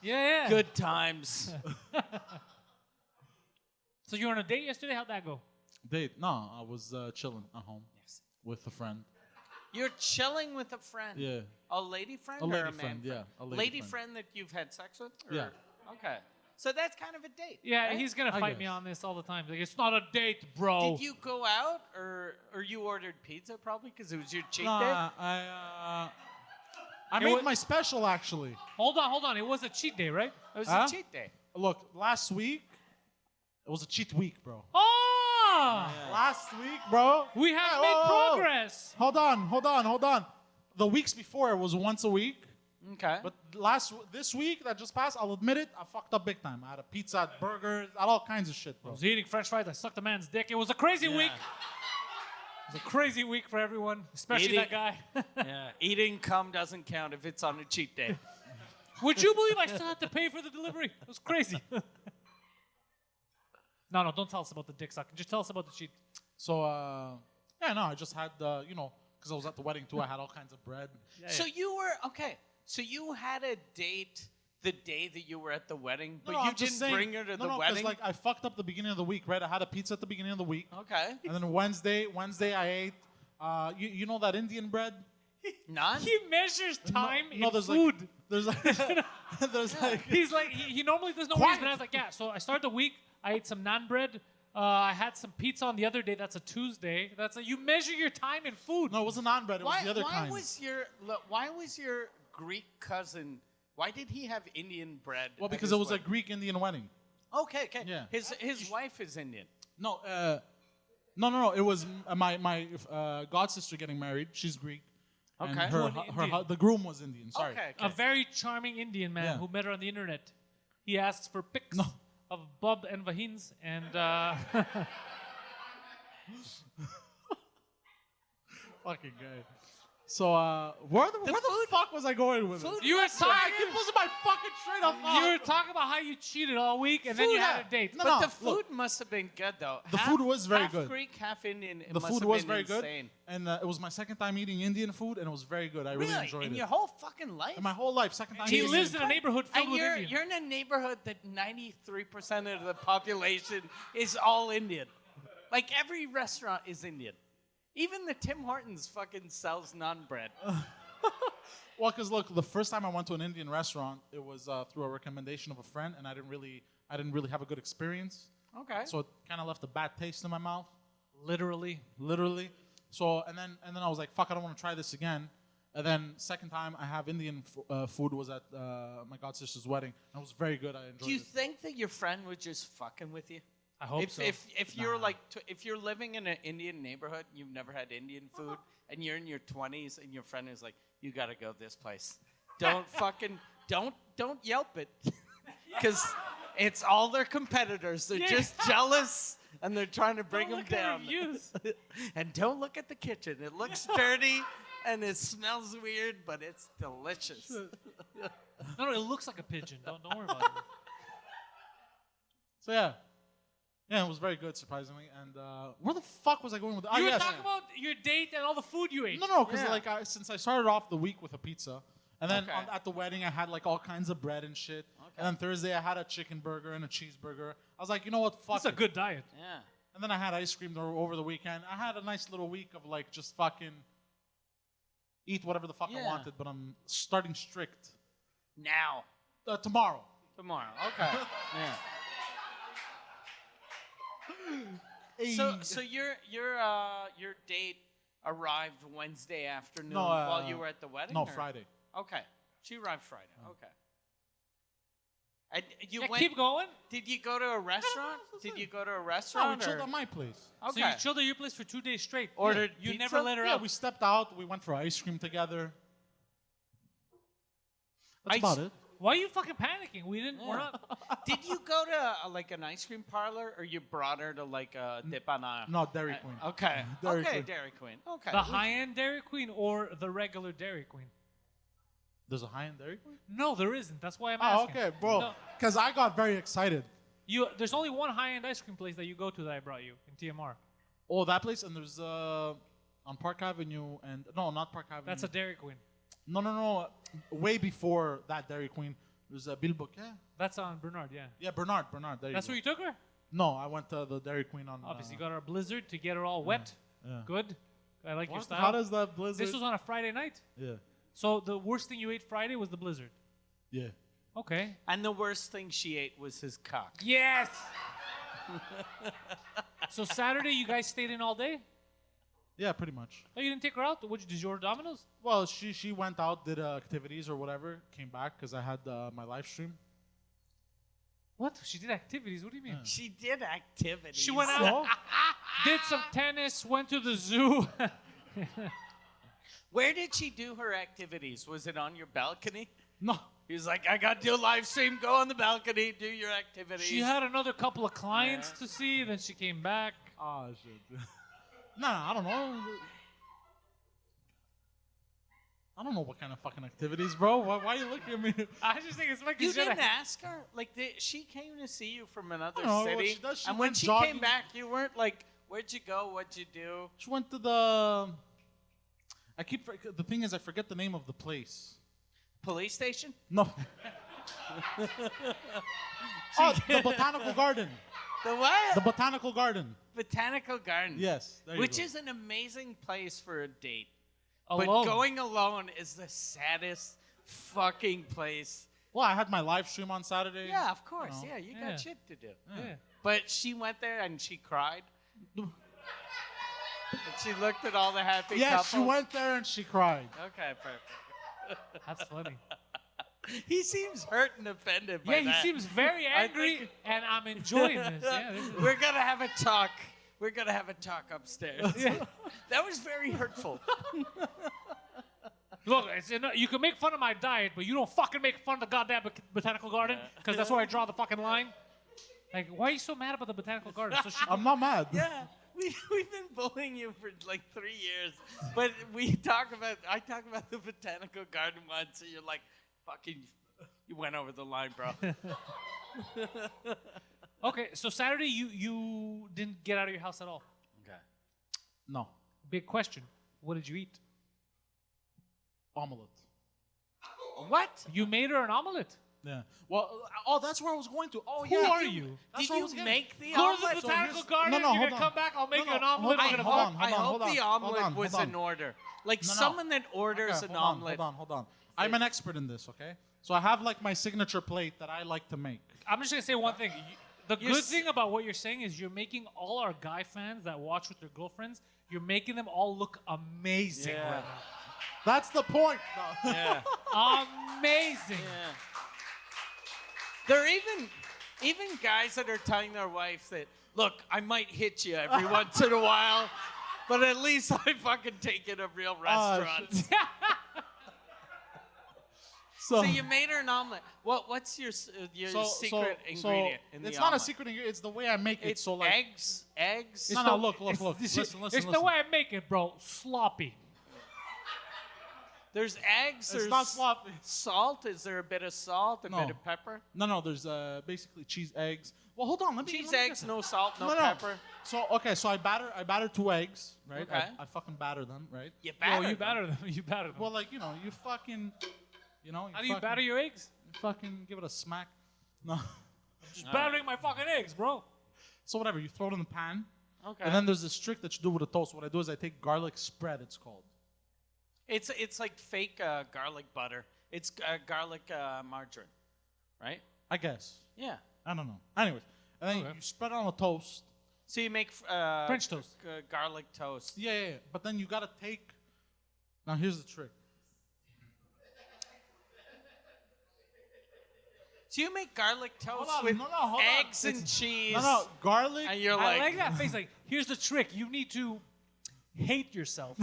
Yeah. good times. So you were on a date yesterday? How'd that go? Date? No, I was chilling at home with a friend. You're chilling with a friend. Yeah. A lady friend A or lady a man friend, yeah, a lady lady friend. friend that you've had sex with? Or- Yeah. Okay. So that's kind of a date. Yeah, right? he's gonna I fight me guess. on this all the time. Like, it's not a date, bro. Did you go out or you ordered pizza probably because it was your cheat day? Nah, I made wa- my special actually. Hold on. It was a cheat day, right? It was Huh? a cheat day. Look, last week it was a cheat week, bro. Oh! Last week, bro. We have Hey, made whoa, whoa, whoa. progress. Hold on. The weeks before it was once a week, Okay. but this week that just passed, I'll admit it, I fucked up big time. I had a pizza, I had burgers, I had all kinds of shit, I bro. was eating French fries. I sucked a man's dick. It was a crazy week. It was a crazy week for everyone, especially Eating- that guy. Yeah. Eating cum doesn't count if it's on a cheat day. Would you believe I still had to pay for the delivery? It was crazy. No, don't tell us about the dick sucking. Just tell us about the cheat. So, I just had, because I was at the wedding too, I had all kinds of bread. So you were okay. So you had a date the day that you were at the wedding, but No, you I'm just didn't saying- bring her to the No, wedding. because I fucked up the beginning of the week, right? I had a pizza at the beginning of the week. Okay. And then Wednesday I ate, you know that Indian bread? None. He measures time in there's food. Like, there's like, He's like, he normally does no worries, but I was like, yeah. So I started the week. I ate some naan bread. I had some pizza on the other day. That's a Tuesday. You measure your time in food. no, it wasn't naan bread. It was the other kind. Why was your Greek cousin? Why did he have Indian bread? Well, at because his it was a wedding? Greek Indian wedding. Okay. Yeah. His wife is Indian. No, it was my god sister getting married. She's Greek. Okay. And Indian. the groom was Indian. Sorry. Okay. A very charming Indian man Yeah. who met her on the internet. He asks for pics No. of Bob and Vahins, and Fucking guy. So where the fuck was I going with it? food you were I talking. keep losing my fucking train of thought. You were talking about how you cheated all week, and then you had a date. No, But no, the food look. must have been good though. The food was very half good. Greek, half Indian. It The must food have was been very insane. good, and it was my second time eating Indian food, and it was very good. I really enjoyed in it. your whole fucking life. In my whole life, second time. He eating lives in Indian a neighborhood filled And with you're Indians. in a neighborhood that 93% of the population is all Indian. Like every restaurant is Indian. Even the Tim Hortons fucking sells naan bread. Well, because look, the first time I went to an Indian restaurant, it was through a recommendation of a friend, and I didn't really have a good experience. Okay. So it kind of left a bad taste in my mouth. Literally. So and then I was like, fuck, I don't want to try this again. And then second time I have Indian food was at my god sister's wedding, and it was very good. I enjoyed it. Do you think that your friend was just fucking with you? I hope so. If you're like if you're living in an Indian neighborhood, you've never had Indian food, and you're in your 20s, and your friend is like, you gotta go this place. Don't fucking don't Yelp it, because it's all their competitors. They're just jealous, and they're trying to bring them down. And don't look at the kitchen. It looks dirty, and it smells weird, but it's delicious. No, it looks like a pigeon. Don't worry about it. So yeah, it was very good, surprisingly. And where the fuck was I going with that? You were talking about your date and all the food you ate. No, because since I started off the week with a pizza, and then Okay. at the wedding I had like all kinds of bread and shit. Okay. And then Thursday I had a chicken burger and a cheeseburger. I was like, you know what, fuck That's a it. good diet. Yeah. And then I had ice cream over the weekend. I had a nice little week of like just fucking eat whatever the fuck I Yeah. wanted, but I'm starting strict Now. tomorrow. Tomorrow. Okay. Yeah. Hey. So your date arrived Wednesday afternoon No, while you were at the wedding? No, or? Friday. Okay. She arrived Friday. Okay. And you Yeah, went. keep going. Did you go to a restaurant? Did you go to a No, we restaurant? chilled or? at my place. Okay. So you chilled at your place for 2 days straight. Ordered You pizza? never let her Yeah, out. we stepped out. We went for ice cream together. That's Ice- about it. Why are you fucking panicking? We didn't. We're not. Did you go to like an ice cream parlor, or you brought her to like a dépanneur? No, Dairy Queen. Okay. Dairy okay, Queen. Dairy Queen. Okay. The high-end Dairy Queen or the regular Dairy Queen? There's a high-end Dairy Queen? No, there isn't. That's why I'm Oh, asking. okay, bro. No, Because I got very excited. there's only one high-end ice cream place that you go to that I brought you in TMR. Oh, that place, and there's on Park Avenue, and no, not Park Avenue. That's a Dairy Queen. No. Way before that Dairy Queen, there's a Bilboquet. That's on Bernard, yeah. Yeah, Bernard. There That's you where go. you took her? No, I went to the Dairy Queen on. Obviously, you got her a blizzard to get her all wet. Yeah. Good. I like your style. How does that blizzard? This was on a Friday night. Yeah. So the worst thing you ate Friday was the blizzard. Yeah. Okay. And the worst thing she ate was his cock. Yes. So Saturday, you guys stayed in all day? Yeah, pretty much. Oh, you didn't take her out? Did you order Domino's? Well, she went out, did activities or whatever, came back because I had my live stream. What? She did activities? What do you mean? She did activities. She went out, did some tennis, went to the zoo. Where did she do her activities? Was it on your balcony? No. He was like, I got to do a live stream. Go on the balcony, do your activities. She had another couple of clients to see, then she came back. Oh, shit. Nah, I don't know. I don't know what kind of fucking activities, bro. Why are you looking at me? I just think it's like You didn't ask her? Like, she came to see you from another No, what city. she does, she and when went she jogging. came back, you weren't like, where'd you go? What'd you do? She went to the. The thing is, I forget the name of the place. Police station? No. Oh, the Botanical Garden. The what? The Botanical Garden. Botanical Garden. Yes. There you Which go. is an amazing place for a date. alone. But going alone is the saddest fucking place. Well, I had my live stream on Saturday. Yeah, of course. know. Yeah, you Yeah. got shit to do. Yeah. But she went there and she cried. And she looked at all the happy Yeah, couples. she went there and she cried. Okay, perfect. That's funny. He seems hurt and offended by Yeah, he that. seems very I angry, think- and I'm enjoying this. Yeah, this is- We're gonna have a talk. We're gonna have a talk upstairs. That was very hurtful. Look, you can make fun of my diet, but you don't fucking make fun of the goddamn botanical garden, because that's where I draw the fucking line. Like, why are you so mad about the botanical garden? So she, I'm not mad. Yeah, we've been bullying you for like 3 years, but I talk about the botanical garden once, and you're like, fucking, you went over the line, bro. okay, so Saturday you didn't get out of your house at all. Okay. No. Big question. What did you eat? Omelette. What? You made her an omelet. Yeah. Well, that's where I was going to. Oh, Who yeah. are you? Did where I was you getting. make the Go to omelet? the botanical here's- garden. no, no, you're hold gonna on. come back. I'll make No, you an no, omelet. hold We're on, gonna hold fuck. on. I hope the omelet hold was on. in order. Like No, no. someone that orders Okay, an omelet. Hold on. I'm an expert in this, okay? So I have like my signature plate that I like to make. I'm just gonna say one thing. The You're good s- thing about what you're saying is you're making all our guy fans that watch with their girlfriends. You're making them all look amazing Yeah. right That's the point. No. Yeah. now. Amazing. Yeah. There are even guys that are telling their wife that, look, I might hit you every once in a while, but at least I fucking take it a real restaurant. So you made her an omelet. What's your secret ingredient in the it's omelet? not a secret ingredient. It's the way I make it. It's so like, eggs. No, look. It's Listen. It's the way I make it, bro. Sloppy. There's eggs. It's There's not sloppy. salt. Is there a bit of salt? A No. bit of pepper? No. There's basically cheese, eggs. Well, hold on. Let me. Cheese, let me eggs, get- no salt, no No. pepper. So I batter 2 eggs, right? Okay. I fucking batter them, right? You Oh, batter you them. batter them. You batter them. Well, like you fucking, How do you batter your eggs? fucking give it a smack. No. Just battering my fucking eggs, bro. So whatever, you throw it in the pan, Okay. and then there's this trick that you do with a toast. What I do is I take garlic spread. It's called. It's like fake garlic butter. It's garlic margarine, right? I guess. Yeah. I don't know. Anyways, and then Okay. you spread it on a toast. So you make French toast. garlic toast. Yeah. But then you gotta take. Now here's the trick. So you make garlic toast on, with no, hold on. eggs and cheese. No, garlic. And you're I like, like that face. Like, here's the trick. You need to hate yourself.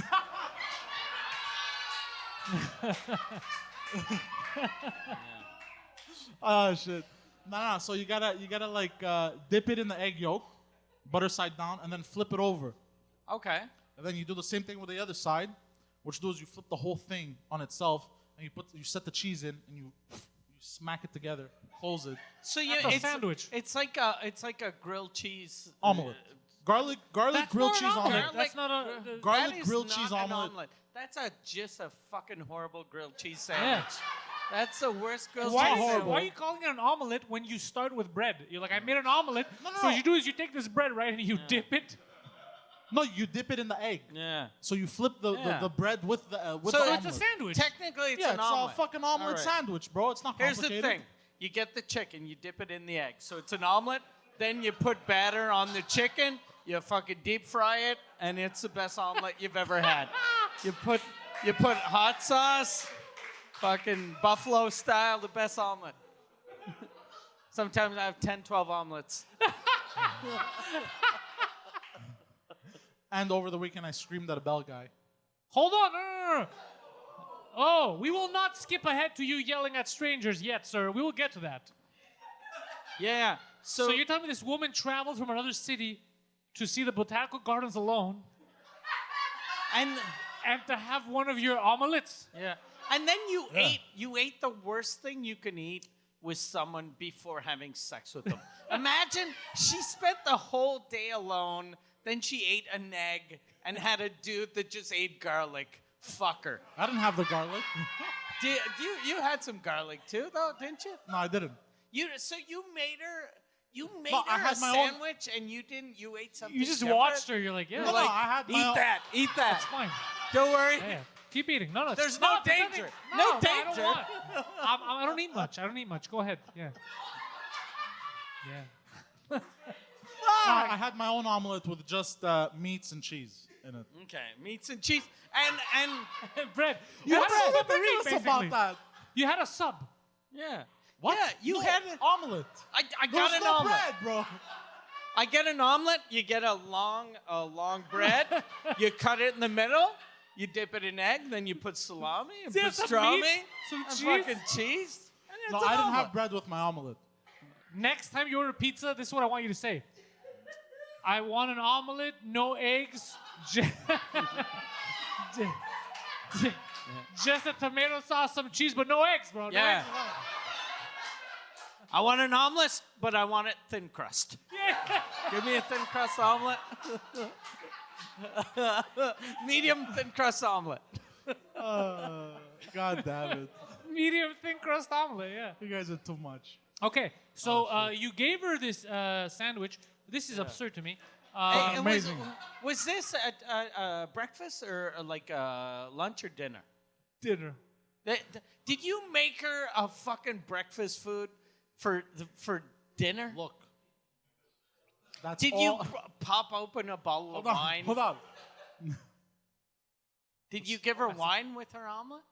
Oh shit. No. So you gotta like dip it in the egg yolk, butter side down, and then flip it over. okay. And then you do the same thing with the other side. What you do is you flip the whole thing on itself, and you set the cheese in, and you smack it together, close it. So That's a it's sandwich. It's like a grilled cheese Omelet. Garlic That's grilled not an cheese omelet. omelet. That's not a. Garlic that is grilled not cheese an omelet. That's just a fucking horrible grilled cheese sandwich. That's the worst grilled Why, cheese is it, sandwich. why are you calling it an omelet when you start with bread? You're like, I made an omelet. No. So what you do is you take this bread, right, and you dip it. No, you dip it in the egg. Yeah. So you flip the Yeah. bread with the with So the So omelet. it's a sandwich. Technically, it's Yeah, an it's omelet. a fucking omelet All right. sandwich, bro. It's not Here's complicated. the thing. You get the chicken, you dip it in the egg. So it's an omelet. Then you put batter on the chicken. You fucking deep fry it, and it's the best omelet you've ever had. You put hot sauce, fucking buffalo style, the best omelet. Sometimes I have 10, 12 omelets. And over the weekend, I screamed at a bell guy. Hold on. No. Oh, we will not skip ahead to you yelling at strangers yet, sir. We will get to that. Yeah. So you're telling me this woman traveled from another city to see the botanical gardens alone and to have one of your omelets? yeah. And then you ate the worst thing you can eat with someone before having sex with them. Imagine she spent the whole day alone, then she ate an egg and had a dude that just ate garlic. Fuck her. I didn't have the garlic. You had some garlic too, though, didn't you? No, I didn't. So you made her I a had my own- sandwich and you didn't. You ate something. You just different? watched her. You're like, yeah, No, Like, I had my eat own- that. Eat that. that's fine. Don't worry. Yeah. Keep eating. No, There's stop. no There's danger. nothing. No I danger. don't want. I don't eat much. I don't eat much. Go ahead. Yeah. Yeah. I had my own omelet with just meats and cheese in it. Okay, meats and cheese and Bread. You had a What's sub to eat, ridiculous basically. about that? You had a sub. yeah. What? Yeah, you No, had an omelet. I got There's an no omelet. bread, bro. I get an omelet. You get a long bread. You cut it in the middle. You dip it in egg. Then you put salami and Yeah, put some pastrami meat, some and cheese. fucking cheese. And No, it's I an didn't omelet. have bread with my omelet. Next time you order pizza, this is what I want you to say. I want an omelet, no eggs, just a tomato sauce, some cheese, but no eggs, bro. No Yeah. eggs. I want an omelet, but I want it thin crust. Yeah. Give me a thin crust omelet. Medium thin crust omelet. God damn it. Medium thin crust omelet, yeah. You guys are too much. Okay, so you gave her this sandwich. This is absurd to me. Hey, Amazing. Was this at breakfast or like lunch or dinner? Dinner. Did you make her a fucking breakfast food for dinner? Look. That's Did all. you pop open a bottle of wine? Hold on. Did you give her wine with her omelet?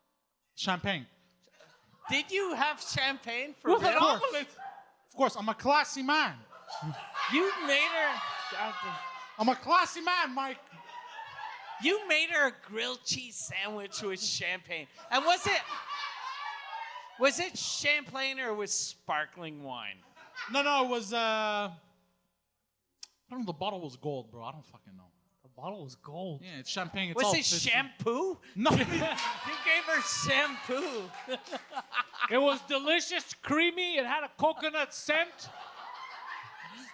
Champagne. Did you have champagne for With an dinner? omelet. Of course, I'm a classy man. You made her. I'm a classy man, Mike. You made her a grilled cheese sandwich with champagne. And was it champagne or was sparkling wine? No, it was. I don't know. The bottle was gold, bro. I don't fucking know. The bottle was gold. Yeah, it's champagne. It's Was all it shampoo? No. You gave her shampoo. It was delicious, creamy. It had a coconut scent.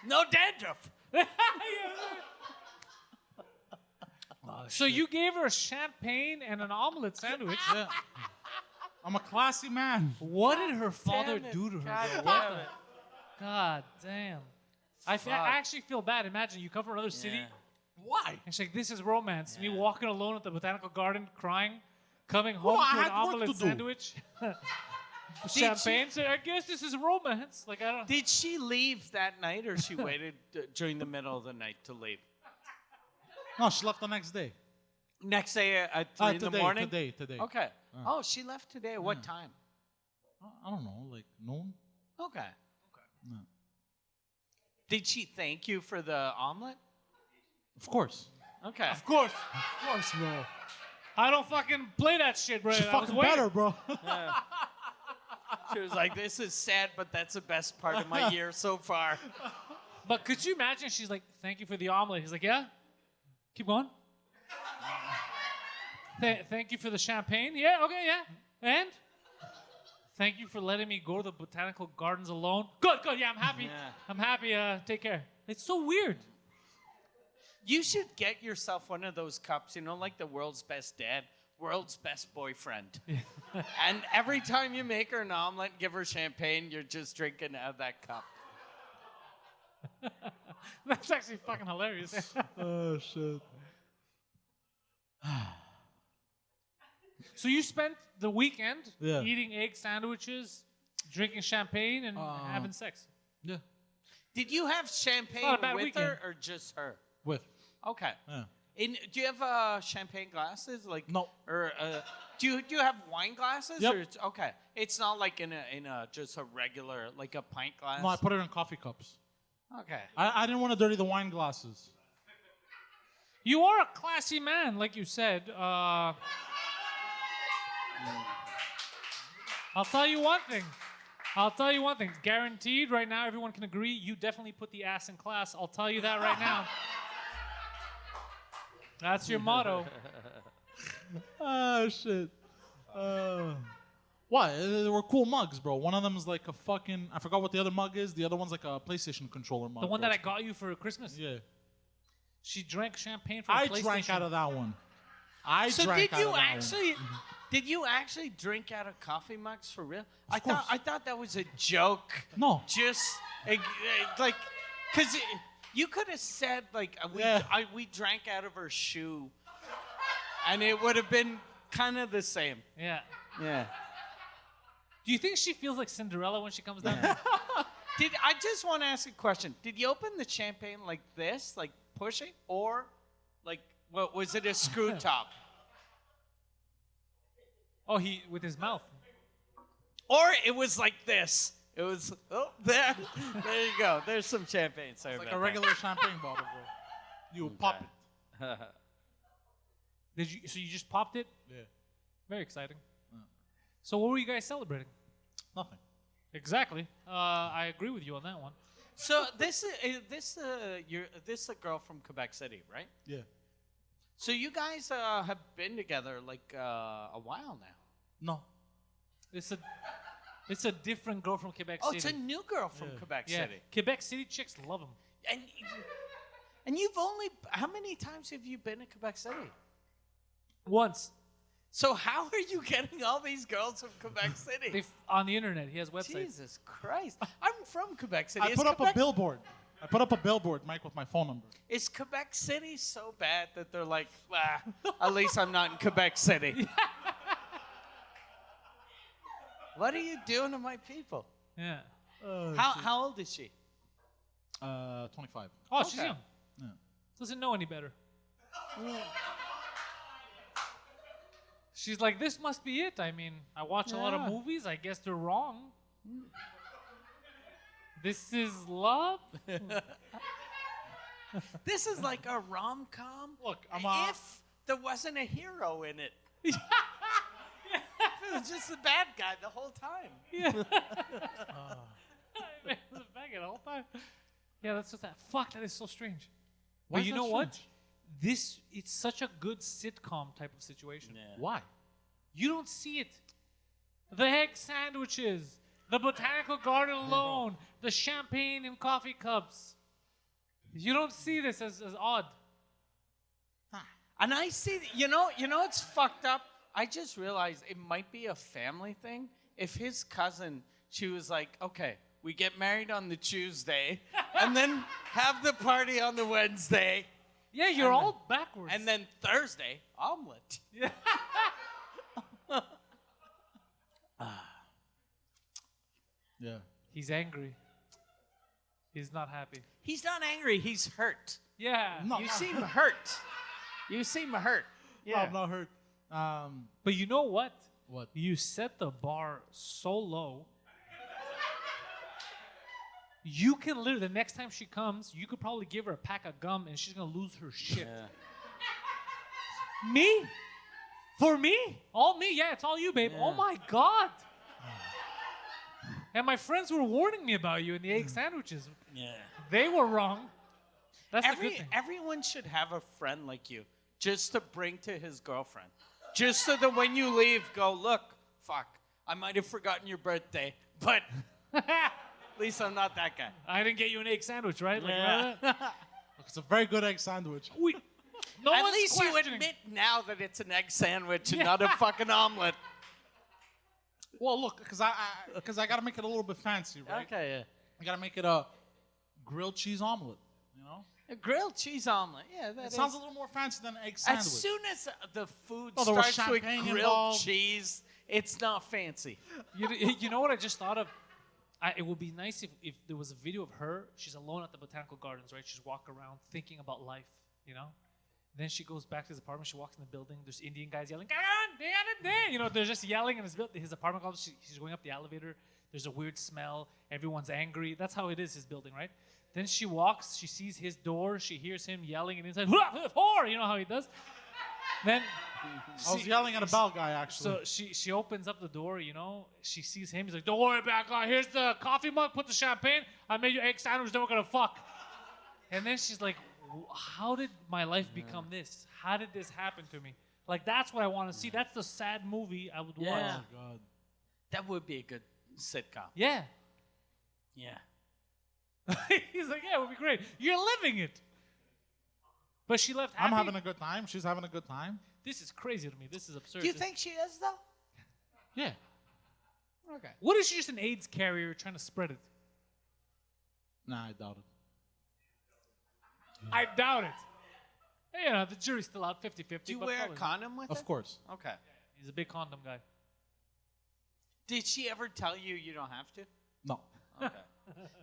No dandruff. So you gave her champagne and an omelet sandwich. Yeah. I'm a classy man. What did her father Damn it. do to her? God bro? What damn the- it. God damn. I actually feel bad. Imagine you come from another city. Why? And she's like, this is romance. Me walking alone at the botanical garden, crying, coming home I to an had work omelet to do. sandwich. Champagne. So I guess this is romance. Like, I don't. Did she leave that night or she waited during the middle of the night to leave? No, she left the next day. Next day at 3 in the morning? Today. Okay. Oh, she left today at what time? I don't know, like noon. Okay. No. Did she thank you for the omelet? Of course. Okay. Of course, bro. I don't fucking play that shit, bro. She's I was fucking waiting. better, bro. She was like, this is sad, but that's the best part of my year so far. But could you imagine? She's like, thank you for the omelet. He's like, yeah? Keep going. Thank you for the champagne. Yeah, okay, yeah. And? Thank you for letting me go to the botanical gardens alone. Good, yeah, I'm happy. Yeah. I'm happy. Take care. It's so weird. You should get yourself one of those cups, you know, like the world's best dad, world's best boyfriend. And every time you make her an omelet, give her champagne, you're just drinking out of that cup. That's actually fucking hilarious. Oh shit. So you spent the weekend Yeah. eating egg sandwiches, drinking champagne, and having sex. Yeah. Did you have It's champagne not a bad with weekend. her or just her? With. Okay. Yeah. Do you have champagne glasses? Like No. Or do you have wine glasses? Yep. Or okay. It's not like in a just a regular like a pint glass. No, I put it in coffee cups. Okay. I didn't want to dirty the wine glasses. You are a classy man, like you said. I'll tell you one thing. Guaranteed, right now, everyone can agree, you definitely put the ass in class. I'll tell you that right now. That's your motto. Oh shit. What? They were cool mugs, bro. One of them is like a fucking. I forgot what the other mug is. The other one's like a PlayStation controller mug. The one bro. that I got you for Christmas. Yeah. She drank champagne for I PlayStation. drank out of that one. So drank did out you of that actually? Did you actually drink out of coffee mugs for real? Of course. I thought that was a joke. No. Just like, cause you could have said like we drank out of her shoe, and it would have been kind of the same. Yeah. Yeah. Do you think she feels like Cinderella when she comes down? I just want to ask a question? Did you open the champagne like this, like pushing, or like what was it a screw top? Oh, he with his mouth. Or it was like this. It was there. There you go. There's some champagne. Sorry Like about a regular champagne bottle, bro. You pop it. Did you? So you just popped it? Yeah. Very exciting. So what were you guys celebrating? Nothing. Exactly. I agree with you on that one. So this is a girl from Quebec City, right? Yeah. So you guys have been together like a while now. No. It's a different girl from Quebec Oh, City. it's a new girl from Quebec yeah. City. Quebec City chicks love him. And you've only how many times have you been in Quebec City? Once. So how are you getting all these girls from Quebec City? On the internet, he has websites. Jesus Christ. I'm from Quebec City. I put up a billboard. Mike, with my phone number. Is Quebec City so bad that they're like, at least I'm not in Quebec City? What are you doing to my people? Yeah. How old is she? 25. Oh, she's Okay. young. Yeah. Doesn't know any better. She's like, this must be it. I mean, I watch a lot of Yeah. movies. I guess they're wrong. This is love? This is like a rom-com. Look, if there wasn't a hero in it. If it was just the bad guy the whole time. Yeah. The bag the whole time. Yeah, that's just that. Fuck, that is so strange. Why But is you that know what? strange? It's such a good sitcom type of situation. Why? You don't see it. The egg sandwiches, the botanical garden alone, the champagne in coffee cups. You don't see this as odd. And I see, you know, it's fucked up. I just realized it might be a family thing. If his cousin, she was like, okay, we get married on the Tuesday, and then have the party on the Wednesday, Yeah, you're all backwards. and then Thursday, omelette. Yeah. Yeah. He's angry. He's not happy. He's not angry, he's hurt. Yeah. No. You seem hurt. You seem hurt. No, Yeah. I'm not hurt. But you know what? What? You set the bar so low. You can literally, the next time she comes, you could probably give her a pack of gum and she's going to lose her shit. Me? For me? All me? Yeah, it's all you, babe. Oh my God. And my friends were warning me about you in the egg sandwiches. Yeah. They were wrong. That's the good thing. Everyone should have a friend like you, just to bring to his girlfriend. Just so that when you leave, go, look, fuck, I might have forgotten your birthday, but at least I'm not that guy. I didn't get you an egg sandwich, right? Like, Yeah. remember that? Look, it's a very good egg sandwich. No At one's least you questioning. admit now that it's an egg sandwich and Yeah. not a fucking omelet. Well, look, because I got to make it a little bit fancy, right? Okay, I got to make it a grilled cheese omelet, you know? A grilled cheese omelet. Yeah, that It sounds a little more fancy than an egg As sandwich. soon as the food Oh, there was starts with champagne grilled involved. cheese, it's not fancy. You know what I just thought of? It would be nice if there was a video of her. She's alone at the botanical gardens, right? She's walking around thinking about life, you know? Then she goes back to his apartment. She walks in the building. There's Indian guys yelling, "Come on, the other day!" You know, they're just yelling in his apartment complex. She's going up the elevator. There's a weird smell. Everyone's angry. That's how it is, his building, right? Then she walks. She sees his door. She hears him yelling, and inside, "Whore!" You know how he does. Then I was yelling at a bell guy, actually. so she opens up the door, you know. She sees him. He's like, "Don't worry, bad guy. Here's the coffee mug. Put the champagne. I made you egg sandwich. Then we're gonna fuck." And then she's like, "How did my life become this? How did this happen to me?" Like, that's what I want to see. That's the sad movie I would Yeah. watch. Oh, God. That would be a good sitcom. Yeah. Yeah. He's like, "Yeah, it would be great. You're living it." But she left happy. I'm having a good time. She's having a good time. This is crazy to me. This is absurd. Do you think she is, though? Yeah. Okay. What if she's just an AIDS carrier trying to spread it? Nah, I doubt it. I doubt it. Hey, you know, the jury's still out 50-50. Do you but wear a probably not. condom with Of it? course. Okay. He's a big condom guy. Did she ever tell you you don't have to? No. Okay.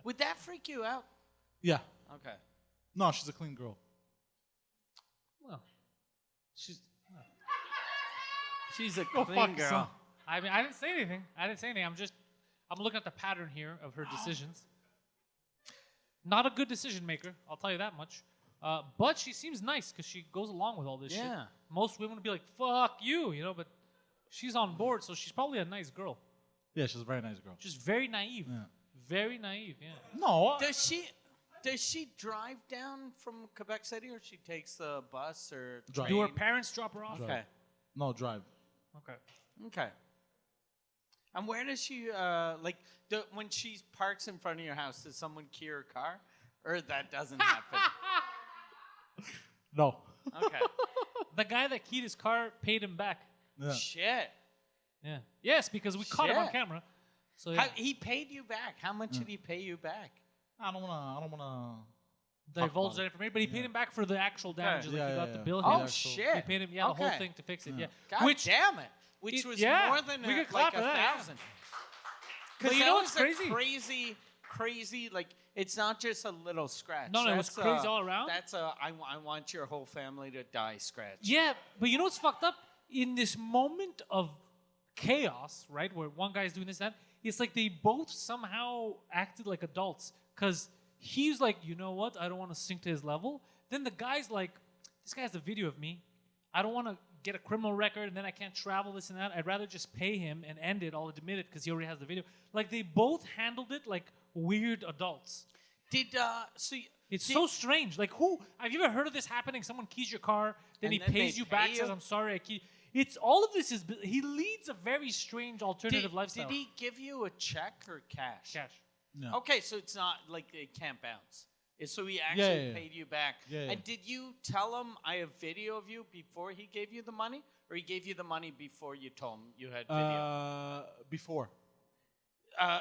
Would that freak you out? Yeah. Okay. No, she's a clean girl. Well, she's... She's a Go clean fuck girl. yourself. I mean, I didn't say anything. I'm looking at the pattern here of her decisions. Not a good decision maker, I'll tell you that much. But she seems nice because she goes along with all this shit. Yeah. Most women would be like, "Fuck you," you know, but she's on board, so she's probably a nice girl. Yeah, she's a very nice girl. Just very naive. Yeah. Very naive, yeah. No. Does she drive down from Quebec City, or she takes the bus or Drive. Do her train? parents drop her off? Drive. Okay. No, drive. Okay. Okay. And where does she when she parks in front of your house? Does someone key her car, or that doesn't happen? No. Okay. The guy that keyed his car paid him back. Yeah. Shit. Yeah. Yes, because we caught him on Shit. camera. So yeah. He paid you back. How much did he pay you back? I don't wanna. divulge about that information, but he paid him back for the actual damages. Like Yeah, he yeah, got the yeah. bill. Oh, he shit. paid him, the whole Okay. thing to fix it. Yeah. God damn it. Which was yeah, more than we could like clap for that, yeah. 1,000. But Because you that know was what's a crazy? crazy, like, it's not just a little scratch. No, it was That's crazy all around. That's I want your whole family to die scratch. Yeah, but you know what's fucked up? In this moment of chaos, right, where one guy's doing this, that, it's like they both somehow acted like adults. Because he's like, you know what? I don't want to sink to his level. Then the guy's like, this guy has a video of me. I don't want to get a criminal record and then I can't travel, this and that. I'd rather just pay him and end it, I'll admit it, because he already has the video. Like, they both handled it like weird adults. It's so strange. Like, who have you ever heard of this happening? Someone keys your car, then he And then pays they you pay back, you? says, I'm sorry, I key. It's all of this is, he leads a very strange alternative lifestyle. Did he give you a check or cash? Cash. No. Okay, so it's not like it can't bounce. So he actually Yeah. paid you back. Yeah. And did you tell him I have video of you before he gave you the money? Or he gave you the money before you told him you had video? Before.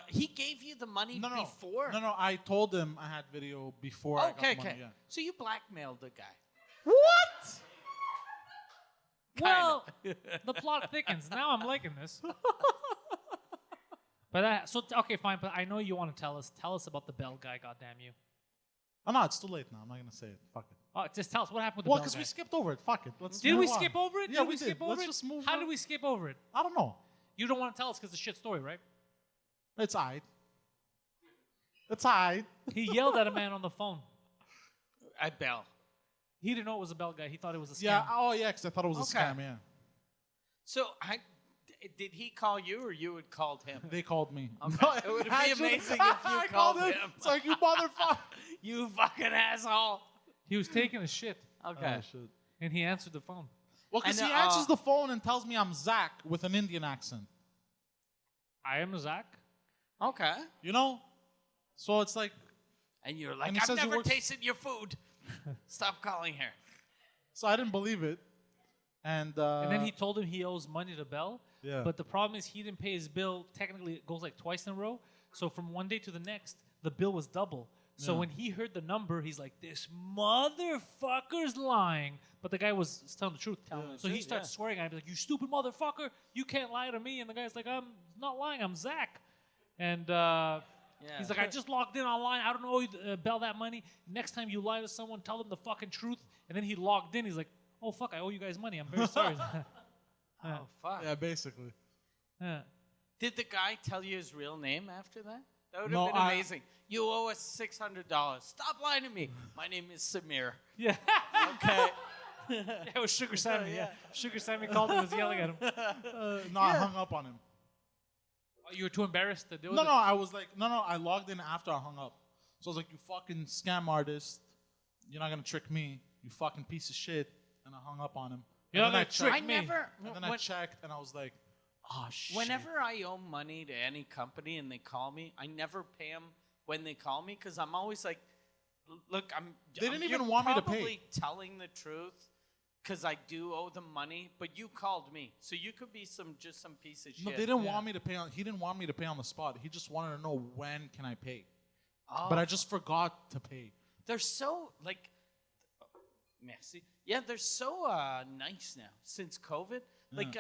He gave you the money No. before? No. I told him I had video before I got the money. Yeah. So you blackmailed the guy. What? Well, the plot thickens. Now I'm liking this. But okay, fine. But I know you want to tell us. Tell us about the bell guy. Goddamn you! Oh no, it's too late now. I'm not gonna say it. Fuck it. Oh, just tell us what happened with the Well, bell because guy. we skipped over it. Fuck it. Let's Did move we on. skip over it? Yeah, did we skip did. over Let's it? just move How on. did we skip over it? I don't know. You don't want to tell us because it's a shit story, right? It's aight. It's aight. He yelled at a man on the phone. At Bell. He didn't know it was a bell guy. He thought it was a scam. Yeah. Oh yeah, because I thought it was a Okay. scam. Yeah. So did he call you or you had called him? They called me. Okay. It would be Actually, amazing if you I called him. It's like, you motherfucker. You fucking asshole. He was taking a shit, Okay. Oh, shit. and he answered the phone. Well, because And, he answers the phone and tells me I'm Zach with an Indian accent. I am Zach. Okay. You know? So it's like, And you're like, And he I've says he never works- tasted your food. Stop calling her. so I didn't believe it. And And then he told him he owes money to Bell. Yeah. But the problem is he didn't pay his bill. Technically, it goes like twice in a row. So from one day to the next, the bill was double. So Yeah. when he heard the number, he's like, "This motherfucker's lying." But the guy was telling the truth. So he starts swearing at him, like, "You stupid motherfucker! You can't lie to me." And the guy's like, "I'm not lying. I'm Zach." And he's like, "I just logged in online. I don't know Bell that money. Next time you lie to someone, tell them the fucking truth." And then he logged in. He's like, "Oh fuck! I owe you guys money. I'm very sorry." Oh, fuck. yeah, basically. Yeah. Did the guy tell you his real name after that? That would have No, been I- amazing. You owe us $600. Stop lying to me. My name is Samir. Yeah. Okay. Yeah, it was Sugar Sammy. Yeah. Sugar Sammy called and was yelling at him. No, I hung up on him. Oh, you were too embarrassed to do No, it? I was like, no, I logged in after I hung up. So I was like, you fucking scam artist. You're not going to trick me. You fucking piece of shit. And I hung up on him. You're And not then gonna trick I me. never. And then I checked and I was like, oh, shit. Whenever I owe money to any company and they call me, I never pay them when they call me because I'm always like, look, They didn't you're even want me to pay. probably telling the truth because I do owe them money, but you called me, so you could be some piece of shit. No, they didn't want me to pay on. He didn't want me to pay on the spot. He just wanted to know when can I pay. Oh. But I just forgot to pay. They're so like, merci. Yeah, they're so nice now since COVID. Like,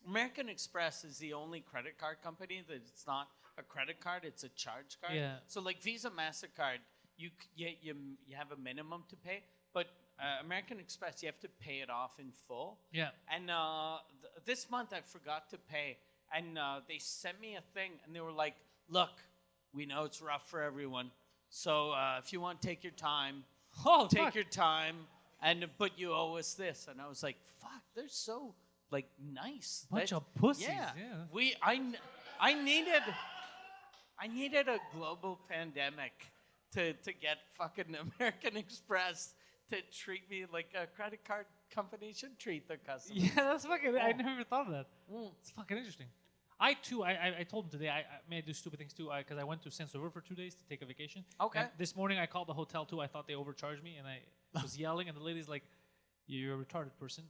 American Express is the only credit card company that it's not a credit card; it's a charge card. Yeah. So like Visa, Mastercard, you have a minimum to pay, but American Express you have to pay it off in full. Yeah. And this month I forgot to pay, and they sent me a thing, and they were like, "Look, we know it's rough for everyone, so if you want to take your time, Oh, take fuck. your time, but you owe us this." And I was like, "Fuck, they're so like nice." Bunch That- of pussies, Yeah, yeah. I needed a global pandemic to get fucking American Express to treat me like a credit card company should treat their customers. Yeah, that's fucking. I Oh. never even thought of that. It's fucking interesting. I too. I told him today. I may do stupid things too. Because I went to Saint Sauveur for 2 days to take a vacation. Okay. And this morning I called the hotel too. I thought they overcharged me, and I was yelling, and the lady's like, you're a retarded person.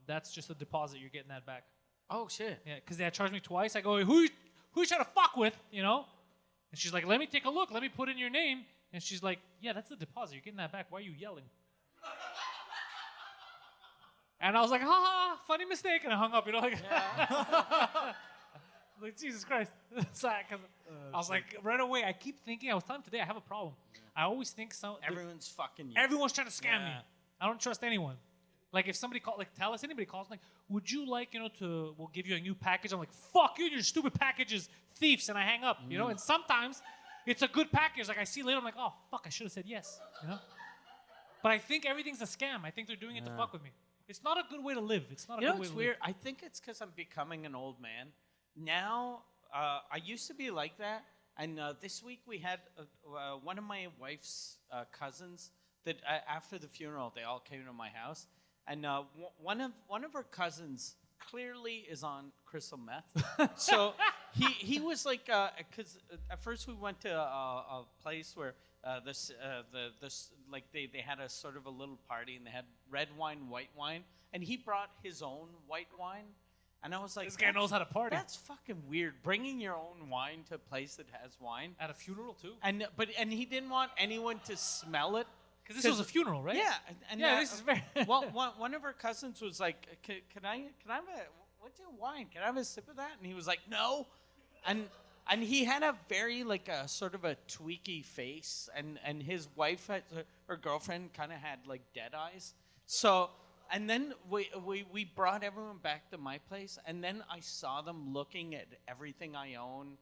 That's just a deposit. You're getting that back. Oh shit. Yeah, because they had charged me twice. I go, who you trying to fuck with, you know? And she's like, let me take a look. Let me put in your name. And she's like, yeah, that's the deposit. You're getting that back. Why are you yelling? And I was like, ha ha, funny mistake. And I hung up, you know? Like, like Jesus Christ. I was like, right away, I keep thinking, I was telling him today, I have a problem. I always think everyone's fucking you. Everyone's trying to scam me. I don't trust anyone. Like if somebody anybody calls, like, would you like, we'll give you a new package. I'm like, fuck you, your stupid packages, thieves, and I hang up, you know? And sometimes it's a good package. Like I see later, I'm like, oh, fuck, I should have said yes, you know? But I think everything's a scam. I think they're doing it to fuck with me. It's not a good way to live. It's not a good way to live. It's weird. I think it's because I'm becoming an old man. Now, I used to be like that. And this week we had one of my wife's cousins that after the funeral, they all came to my house. And one of her cousins clearly is on crystal meth. So he was like, because at first we went to a place where they had a sort of a little party and they had red wine, white wine, and he brought his own white wine. And I was like, this guy knows how to party. That's fucking weird. Bringing your own wine to a place that has wine at a funeral too. And he didn't want anyone to smell it. Because this was a funeral, right? Yeah. And this is very... one of her cousins was like, can I have what's your wine? Can I have a sip of that? And he was like, no. And he had a very, like, a sort of a tweaky face. And his wife, her girlfriend, kind of had, like, dead eyes. So, and then we brought everyone back to my place. And then I saw them looking at everything I own.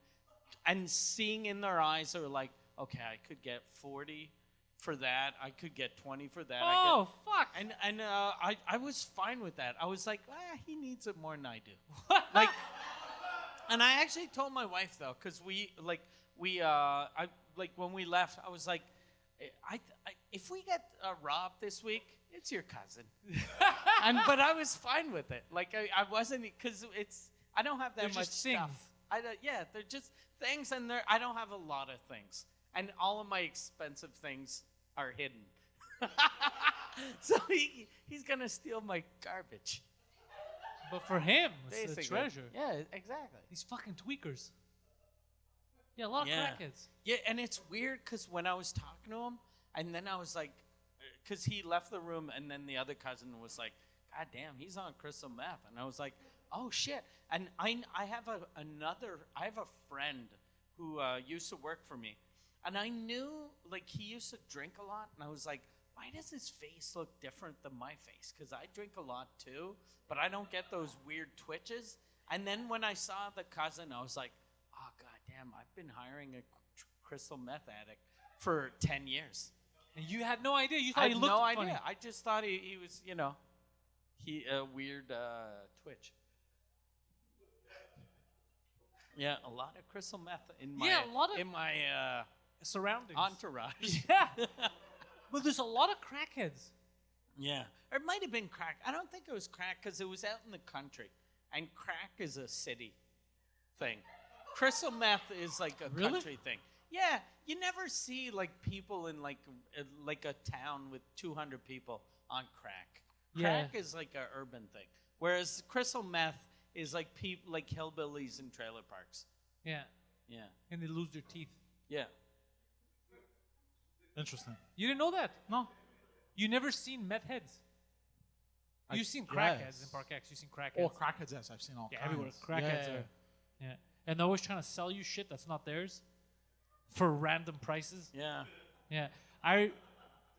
And seeing in their eyes, they were like, okay, I could get 40 for that. I could get 20 for that. Oh, fuck. And I was fine with that. I was like, he needs it more than I do. Like, and I actually told my wife though, because when we left, I was like, if we get robbed this week, it's your cousin. But I was fine with it. Like I wasn't, because I don't have that much stuff. They're just things, and I don't have a lot of things. And all of my expensive things are hidden. So he's going to steal my garbage. But for him, it's basically a treasure. Yeah, exactly. These fucking tweakers. Yeah, a lot of crackheads. Yeah, and it's weird because when I was talking to him, and then I was like, because he left the room, and then the other cousin was like, God damn, he's on crystal meth. And I was like, oh, shit. And I have a friend who used to work for me. And I knew, like, he used to drink a lot. And I was like, why does his face look different than my face? Because I drink a lot, too. But I don't get those weird twitches. And then when I saw the cousin, I was like, oh, God damn, I've been hiring a crystal meth addict for 10 years. And you had no idea? You thought he looked funny? I had no idea. I just thought he was, a weird twitch. Yeah, a lot of crystal meth in my surroundings. Entourage. Yeah. But there's a lot of crackheads. Yeah. Or it might have been crack. I don't think it was crack because it was out in the country. And crack is a city thing. Crystal meth is like a country thing. Yeah. You never see like people in like a town with 200 people on crack. Crack is like an urban thing. Whereas crystal meth is like people like hillbillies in trailer parks. Yeah. Yeah. And they lose their teeth. Yeah. Interesting. You didn't know that? No. You never seen meth heads? You've seen crackheads in Park X. You've seen crackheads. Oh, crackheads, yes. I've seen all kinds. Everywhere. Crackheads are. Yeah. And they're always trying to sell you shit that's not theirs for random prices. Yeah. Yeah.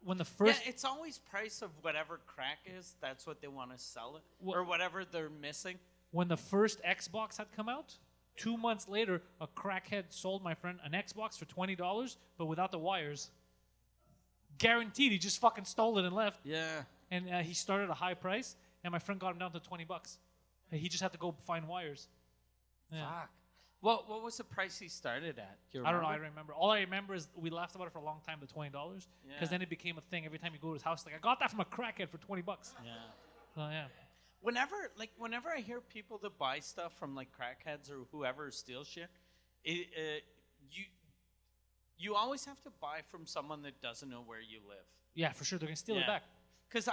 When the first... Yeah, it's always price of whatever crack is. That's what they want to sell it. Or whatever they're missing. When the first Xbox had come out, 2 months later, a crackhead sold my friend an Xbox for $20, but without the wires. Guaranteed. He just fucking stole it and left. Yeah. And he started at a high price, and my friend got him down to $20. And he just had to go find wires. Yeah. Fuck. What was the price he started at? I don't know. I don't remember. All I remember is we laughed about it for a long time, the $20. Because then it became a thing. Every time you go to his house, like, I got that from a crackhead for $20. Yeah. So, yeah. Whenever I hear people that buy stuff from like crackheads or whoever steal shit, you always have to buy from someone that doesn't know where you live. Yeah, for sure. They're going to steal it back. Because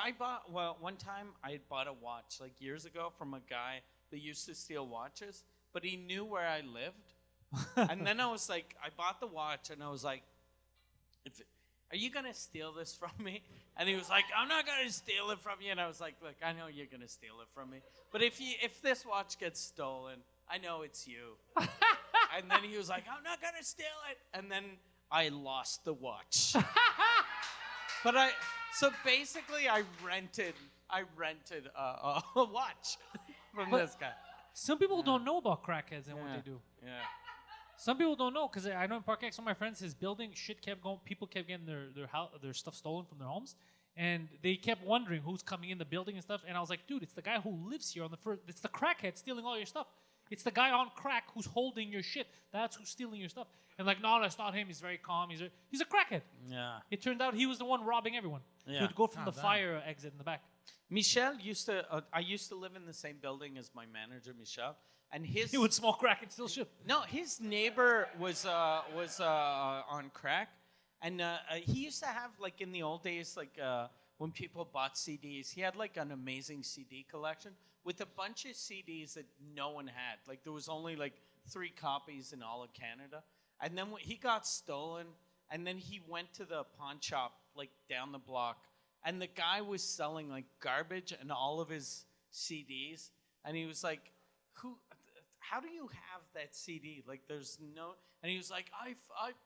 one time I bought a watch like years ago from a guy that used to steal watches, but he knew where I lived. And then I was like, I bought the watch and I was like, are you going to steal this from me? And he was like, I'm not going to steal it from you. And I was like, look, I know you're going to steal it from me. But if this watch gets stolen, I know it's you. And then he was like, I'm not going to steal it. And then I lost the watch. So basically I rented a watch from this guy. Some people don't know about crackheads and what they do. Yeah. Some people don't know because I know in Park X, one of my friends, his building, shit kept going. People kept getting their stuff stolen from their homes, and they kept wondering who's coming in the building and stuff. And I was like, dude, it's the guy who lives here on the first. It's the crackhead stealing all your stuff. It's the guy on crack who's holding your shit. That's who's stealing your stuff. And like, no, that's not him. He's very calm. He's a crackhead. Yeah. It turned out he was the one robbing everyone. Yeah. He would go from the fire exit in the back. Michel I used to live in the same building as my manager, Michel. And He would smoke crack and steal shit. No, his neighbor was on crack, and he used to have like in the old days, like when people bought CDs, he had like an amazing CD collection with a bunch of CDs that no one had. Like there was only like 3 copies in all of Canada, and then he got stolen, and then he went to the pawn shop like down the block, and the guy was selling like garbage and all of his CDs, and he was like, how do you have that CD? Like, there's no... And he was like, I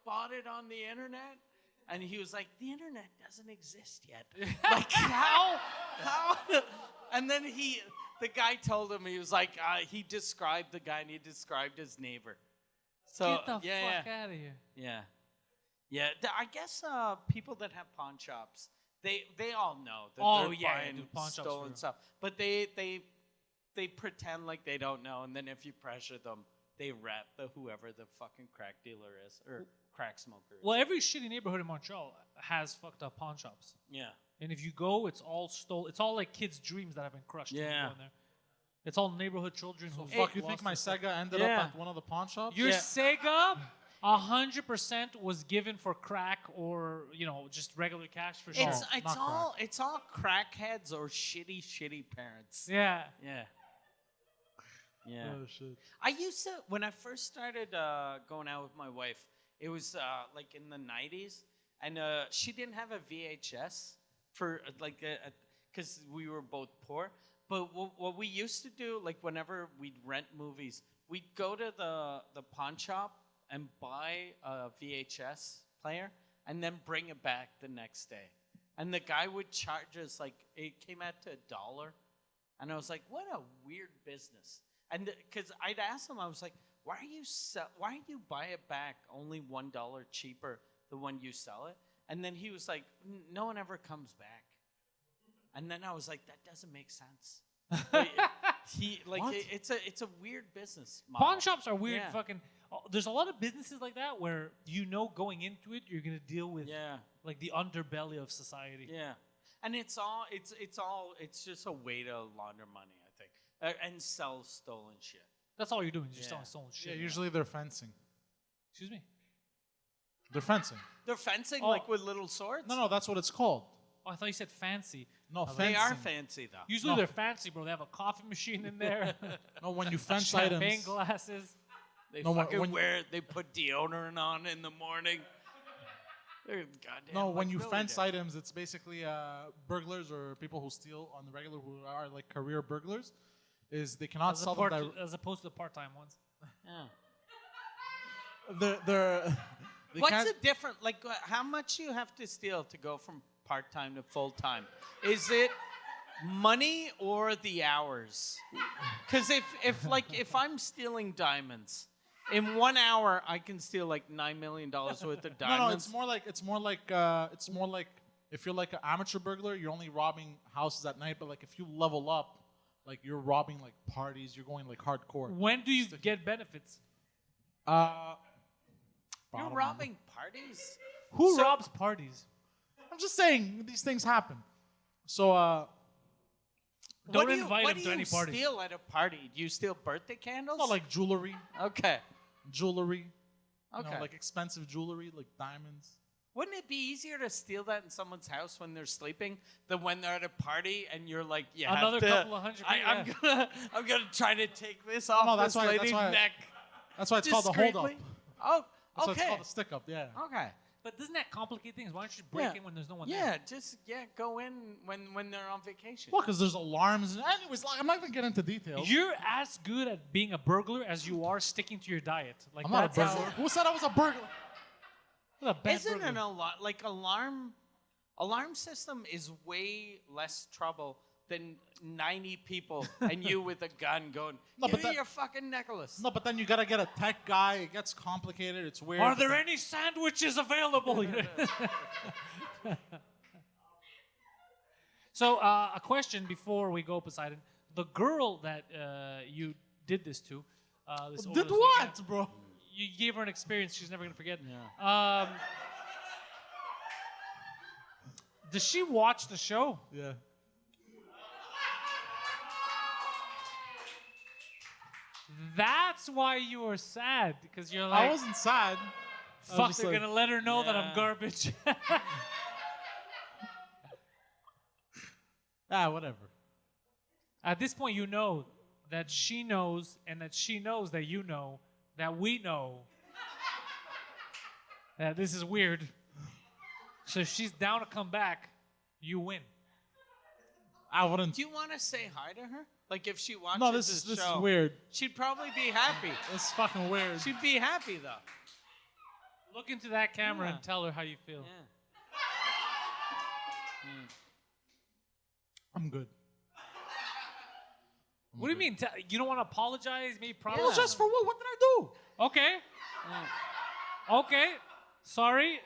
bought it on the internet. And he was like, the internet doesn't exist yet. Like, how? And then the guy told him, he was like, he described the guy and he described his neighbor. So, Get the fuck out of here. Yeah. Yeah, I guess people that have pawn shops, they all know that they're buying pawn shops stolen stuff. But they pretend like they don't know, and then if you pressure them, they rat whoever the fucking crack dealer is or crack smoker is. Well, every shitty neighborhood in Montreal has fucked up pawn shops. Yeah. And if you go, it's all stolen. It's all like kids' dreams that have been crushed. Yeah. When you go in there. It's all neighborhood children who Fuck, you think my Sega ended up at one of the pawn shops? Your Sega 100% was given for crack or, just regular cash for sure. It's all crackheads or shitty parents. Yeah. Yeah. Yeah. Oh, shit. I used to, when I first started going out with my wife, it was like in the 90s, and she didn't have a VHS for like, because we were both poor. But what we used to do, like whenever we'd rent movies, we'd go to the pawn shop and buy a VHS player and then bring it back the next day. And the guy would charge us, like, it came out to $1. And I was like, what a weird business. And because I'd ask him, I was like, why do you buy it back only $1 cheaper than when you sell it? And then he was like, no one ever comes back. And then I was like, that doesn't make sense. It's a weird business model. Pawn shops are weird. Fucking. There's a lot of businesses like that where going into it, you're gonna deal with like the underbelly of society. Yeah, and it's just a way to launder money, I think, and sell stolen shit. That's all you're doing. You're selling stolen shit. Yeah, usually they're fencing. Excuse me. They're fencing. They're fencing like with little swords? No, that's what it's called. Oh, I thought you said fancy. No, they are fancy though. Usually they're fancy, bro. They have a coffee machine in there. No, when you fence champagne items. glasses. They they put deodorant on in the morning. They're goddamn. No, when you really fence items, it's basically burglars or people who steal on the regular, who are like career burglars. Is they cannot sell them as opposed to the part-time ones. Yeah. What's the difference? Like, how much you have to steal to go from part-time to full-time? Is it money or the hours? Because if I'm stealing diamonds, in 1 hour I can steal like $9 million worth of diamonds. No, it's more like if you're like an amateur burglar, you're only robbing houses at night. But like if you level up, like you're robbing like parties, you're going like hardcore. When do you get benefits? You're robbing parties? Who robs parties? I'm just saying these things happen. So don't invite him to any parties. What do you steal at a party? Do you steal birthday candles? no, like jewelry. Okay. Jewelry. Okay. You know, like expensive jewelry, like diamonds. Wouldn't it be easier to steal that in someone's house when they're sleeping than when they're at a party and you're like, you have Another to, couple of hundred I'm gonna try to take this off that's this why- lady's neck. That's why it's called the hold up. discreetly. Oh, That's why it's okay. called a stick up. Yeah. Okay. But doesn't that complicate things? Why don't you just break in when there's no one there? Yeah, just go in when they're on vacation. Well, because there's alarms. And anyways, like, I'm not gonna get into details. You're as good at being a burglar as you are sticking to your diet. Like I'm not a that's burglar. how- Who said I was a burglar? What a bad Isn't burglar. an alarm system is way less trouble than 90 people and you with a gun going, No, give but me that- your fucking necklace. No, but then you gotta get a tech guy. It gets complicated. It's weird. Are there any sandwiches available? So, a question before we go, Poseidon. The girl that you did this to, this Did overdose what, weekend, bro? you gave her an experience she's never gonna forget. Yeah. Does she watch the show? Yeah. That's why you were sad, because you're I like, wasn't sad. fuck, they're gonna let her know that I'm Yeah. garbage. Whatever. At this point, you know that she knows, and that she knows that you know, that we know that this is weird. So if she's down to come back, you win. I wouldn't. Do you want to say hi to her? Like if she watches No, this is show, weird. she'd probably be happy. It's fucking weird. She'd be happy though. Look into that camera Yeah. and tell her how you feel. Yeah. I'm good. What do you mean? You don't want to apologize? Maybe promise? Well, just for what? What did I do? Okay. Okay. Sorry.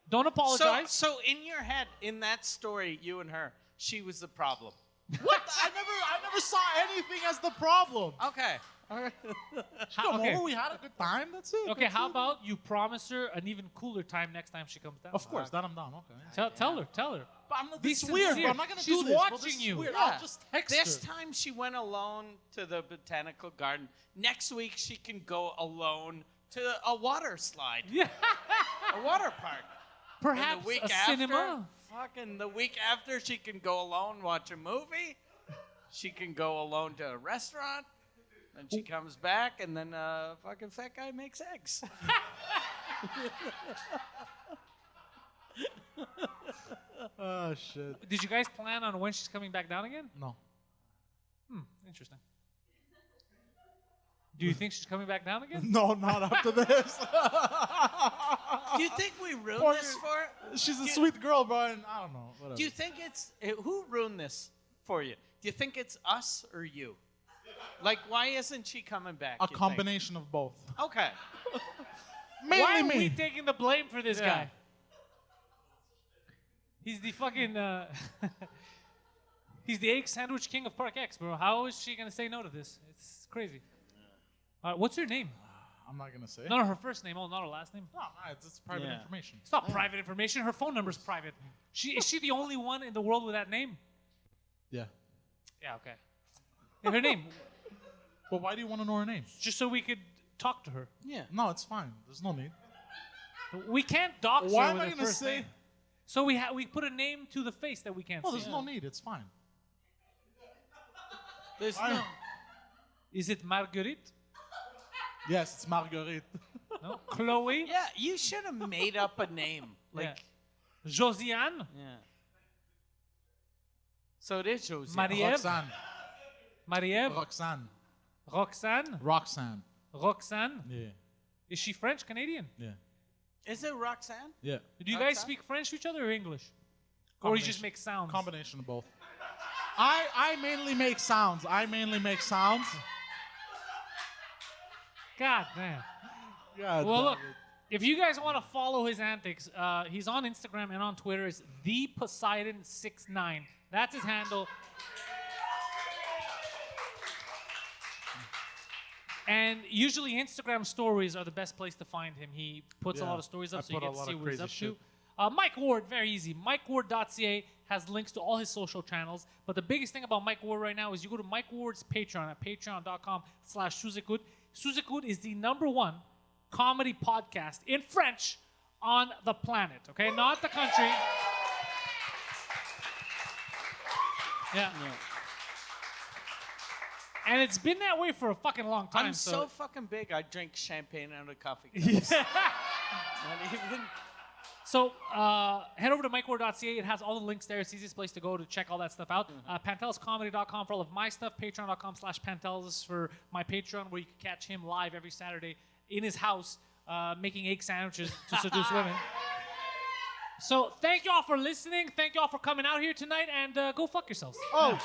Don't apologize. So in your head, in that story, you and her, she was the problem. What? I never saw anything as the problem. Okay. Come okay. over, we had a good time. That's it. Okay, how about you promise her an even cooler time next time she comes down? Of course, that I'm down. Okay. Tell her. But I'm not, Be this is weird, sincere. bro. I'm not gonna She's do this. Bro. watching This is you. Weird. Yeah. I'll just text This her. time she went alone to the botanical garden. Next week she can go alone to a water slide, Yeah. a water park. And Perhaps the week a after, cinema. fucking the week after, she can go alone watch a movie. She can go alone to a restaurant. Then she comes back, and then fucking fat guy makes eggs. Oh shit. Did you guys plan on when she's coming back down again? No. Interesting. Do you think she's coming back down again? No, not after this. Do you think we ruined Poor- this for her? She's a sweet girl, bro, and I don't know. Whatever. Do you think it's who ruined this for you? Do you think it's us or you? Like, why isn't she coming back? a you think? combination of both. Okay. Mainly Why are me. we taking the blame for this Yeah. guy? He's the fucking. He's the egg sandwich king of Park X, bro. How is she gonna say no to this? It's crazy. What's her name? I'm not gonna say. No, her first name. Oh, not her last name. No, it's private Yeah. information. It's not private information. Her phone number's private. Is she the only one in the world with that name? Yeah. Yeah. Okay. Yeah, her name. But why do you want to know her name? Just so we could talk to her. Yeah. No, it's fine. There's no need. We can't dox Why her am with I her gonna first say? name. So we put a name to the face that we can't No, see. there's no need. It's fine. There's I- no. Is it Marguerite? Yes, it's Marguerite. No. Chloe? Yeah, you should have made up a name. Like, Yeah. Josiane? yeah. So it is Josie. Marie-Ève? Roxanne. Marie-Ève? Roxanne. Roxanne? Roxanne. Roxanne? Yeah. Is she French, Canadian? Yeah. Is it Roxanne? Yeah. Do you guys Roxanne? speak French to each other or English? Or you just Combination. make sounds? Combination of both. I mainly make sounds. God damn. God Well, damn look, it. if you guys want to follow his antics, he's on Instagram and on Twitter. It's the Poseidon69. That's his handle. And usually Instagram stories are the best place to find him. He puts a Yeah, lot of stories up I so you put a get to lot see of what he's crazy up shit. to. Mike Ward, very easy. MikeWard.ca has links to all his social channels. But the biggest thing about Mike Ward right now is you go to Mike Ward's Patreon at patreon.com/Suzekut. Suzekut is the #1 comedy podcast in French on the planet, okay? Not the country. Yeah. And it's been that way for a fucking long time. I'm so fucking big, I drink champagne out of coffee cups. Yeah. Not even... So head over to micwar.ca. It has all the links there. It's the easiest place to go to check all that stuff out. Panteliscomedy.com for all of my stuff. Patreon.com/Pantelis for my Patreon, where you can catch him live every Saturday in his house making egg sandwiches to seduce women. So thank you all for listening. Thank you all for coming out here tonight, and go fuck yourselves. Oh.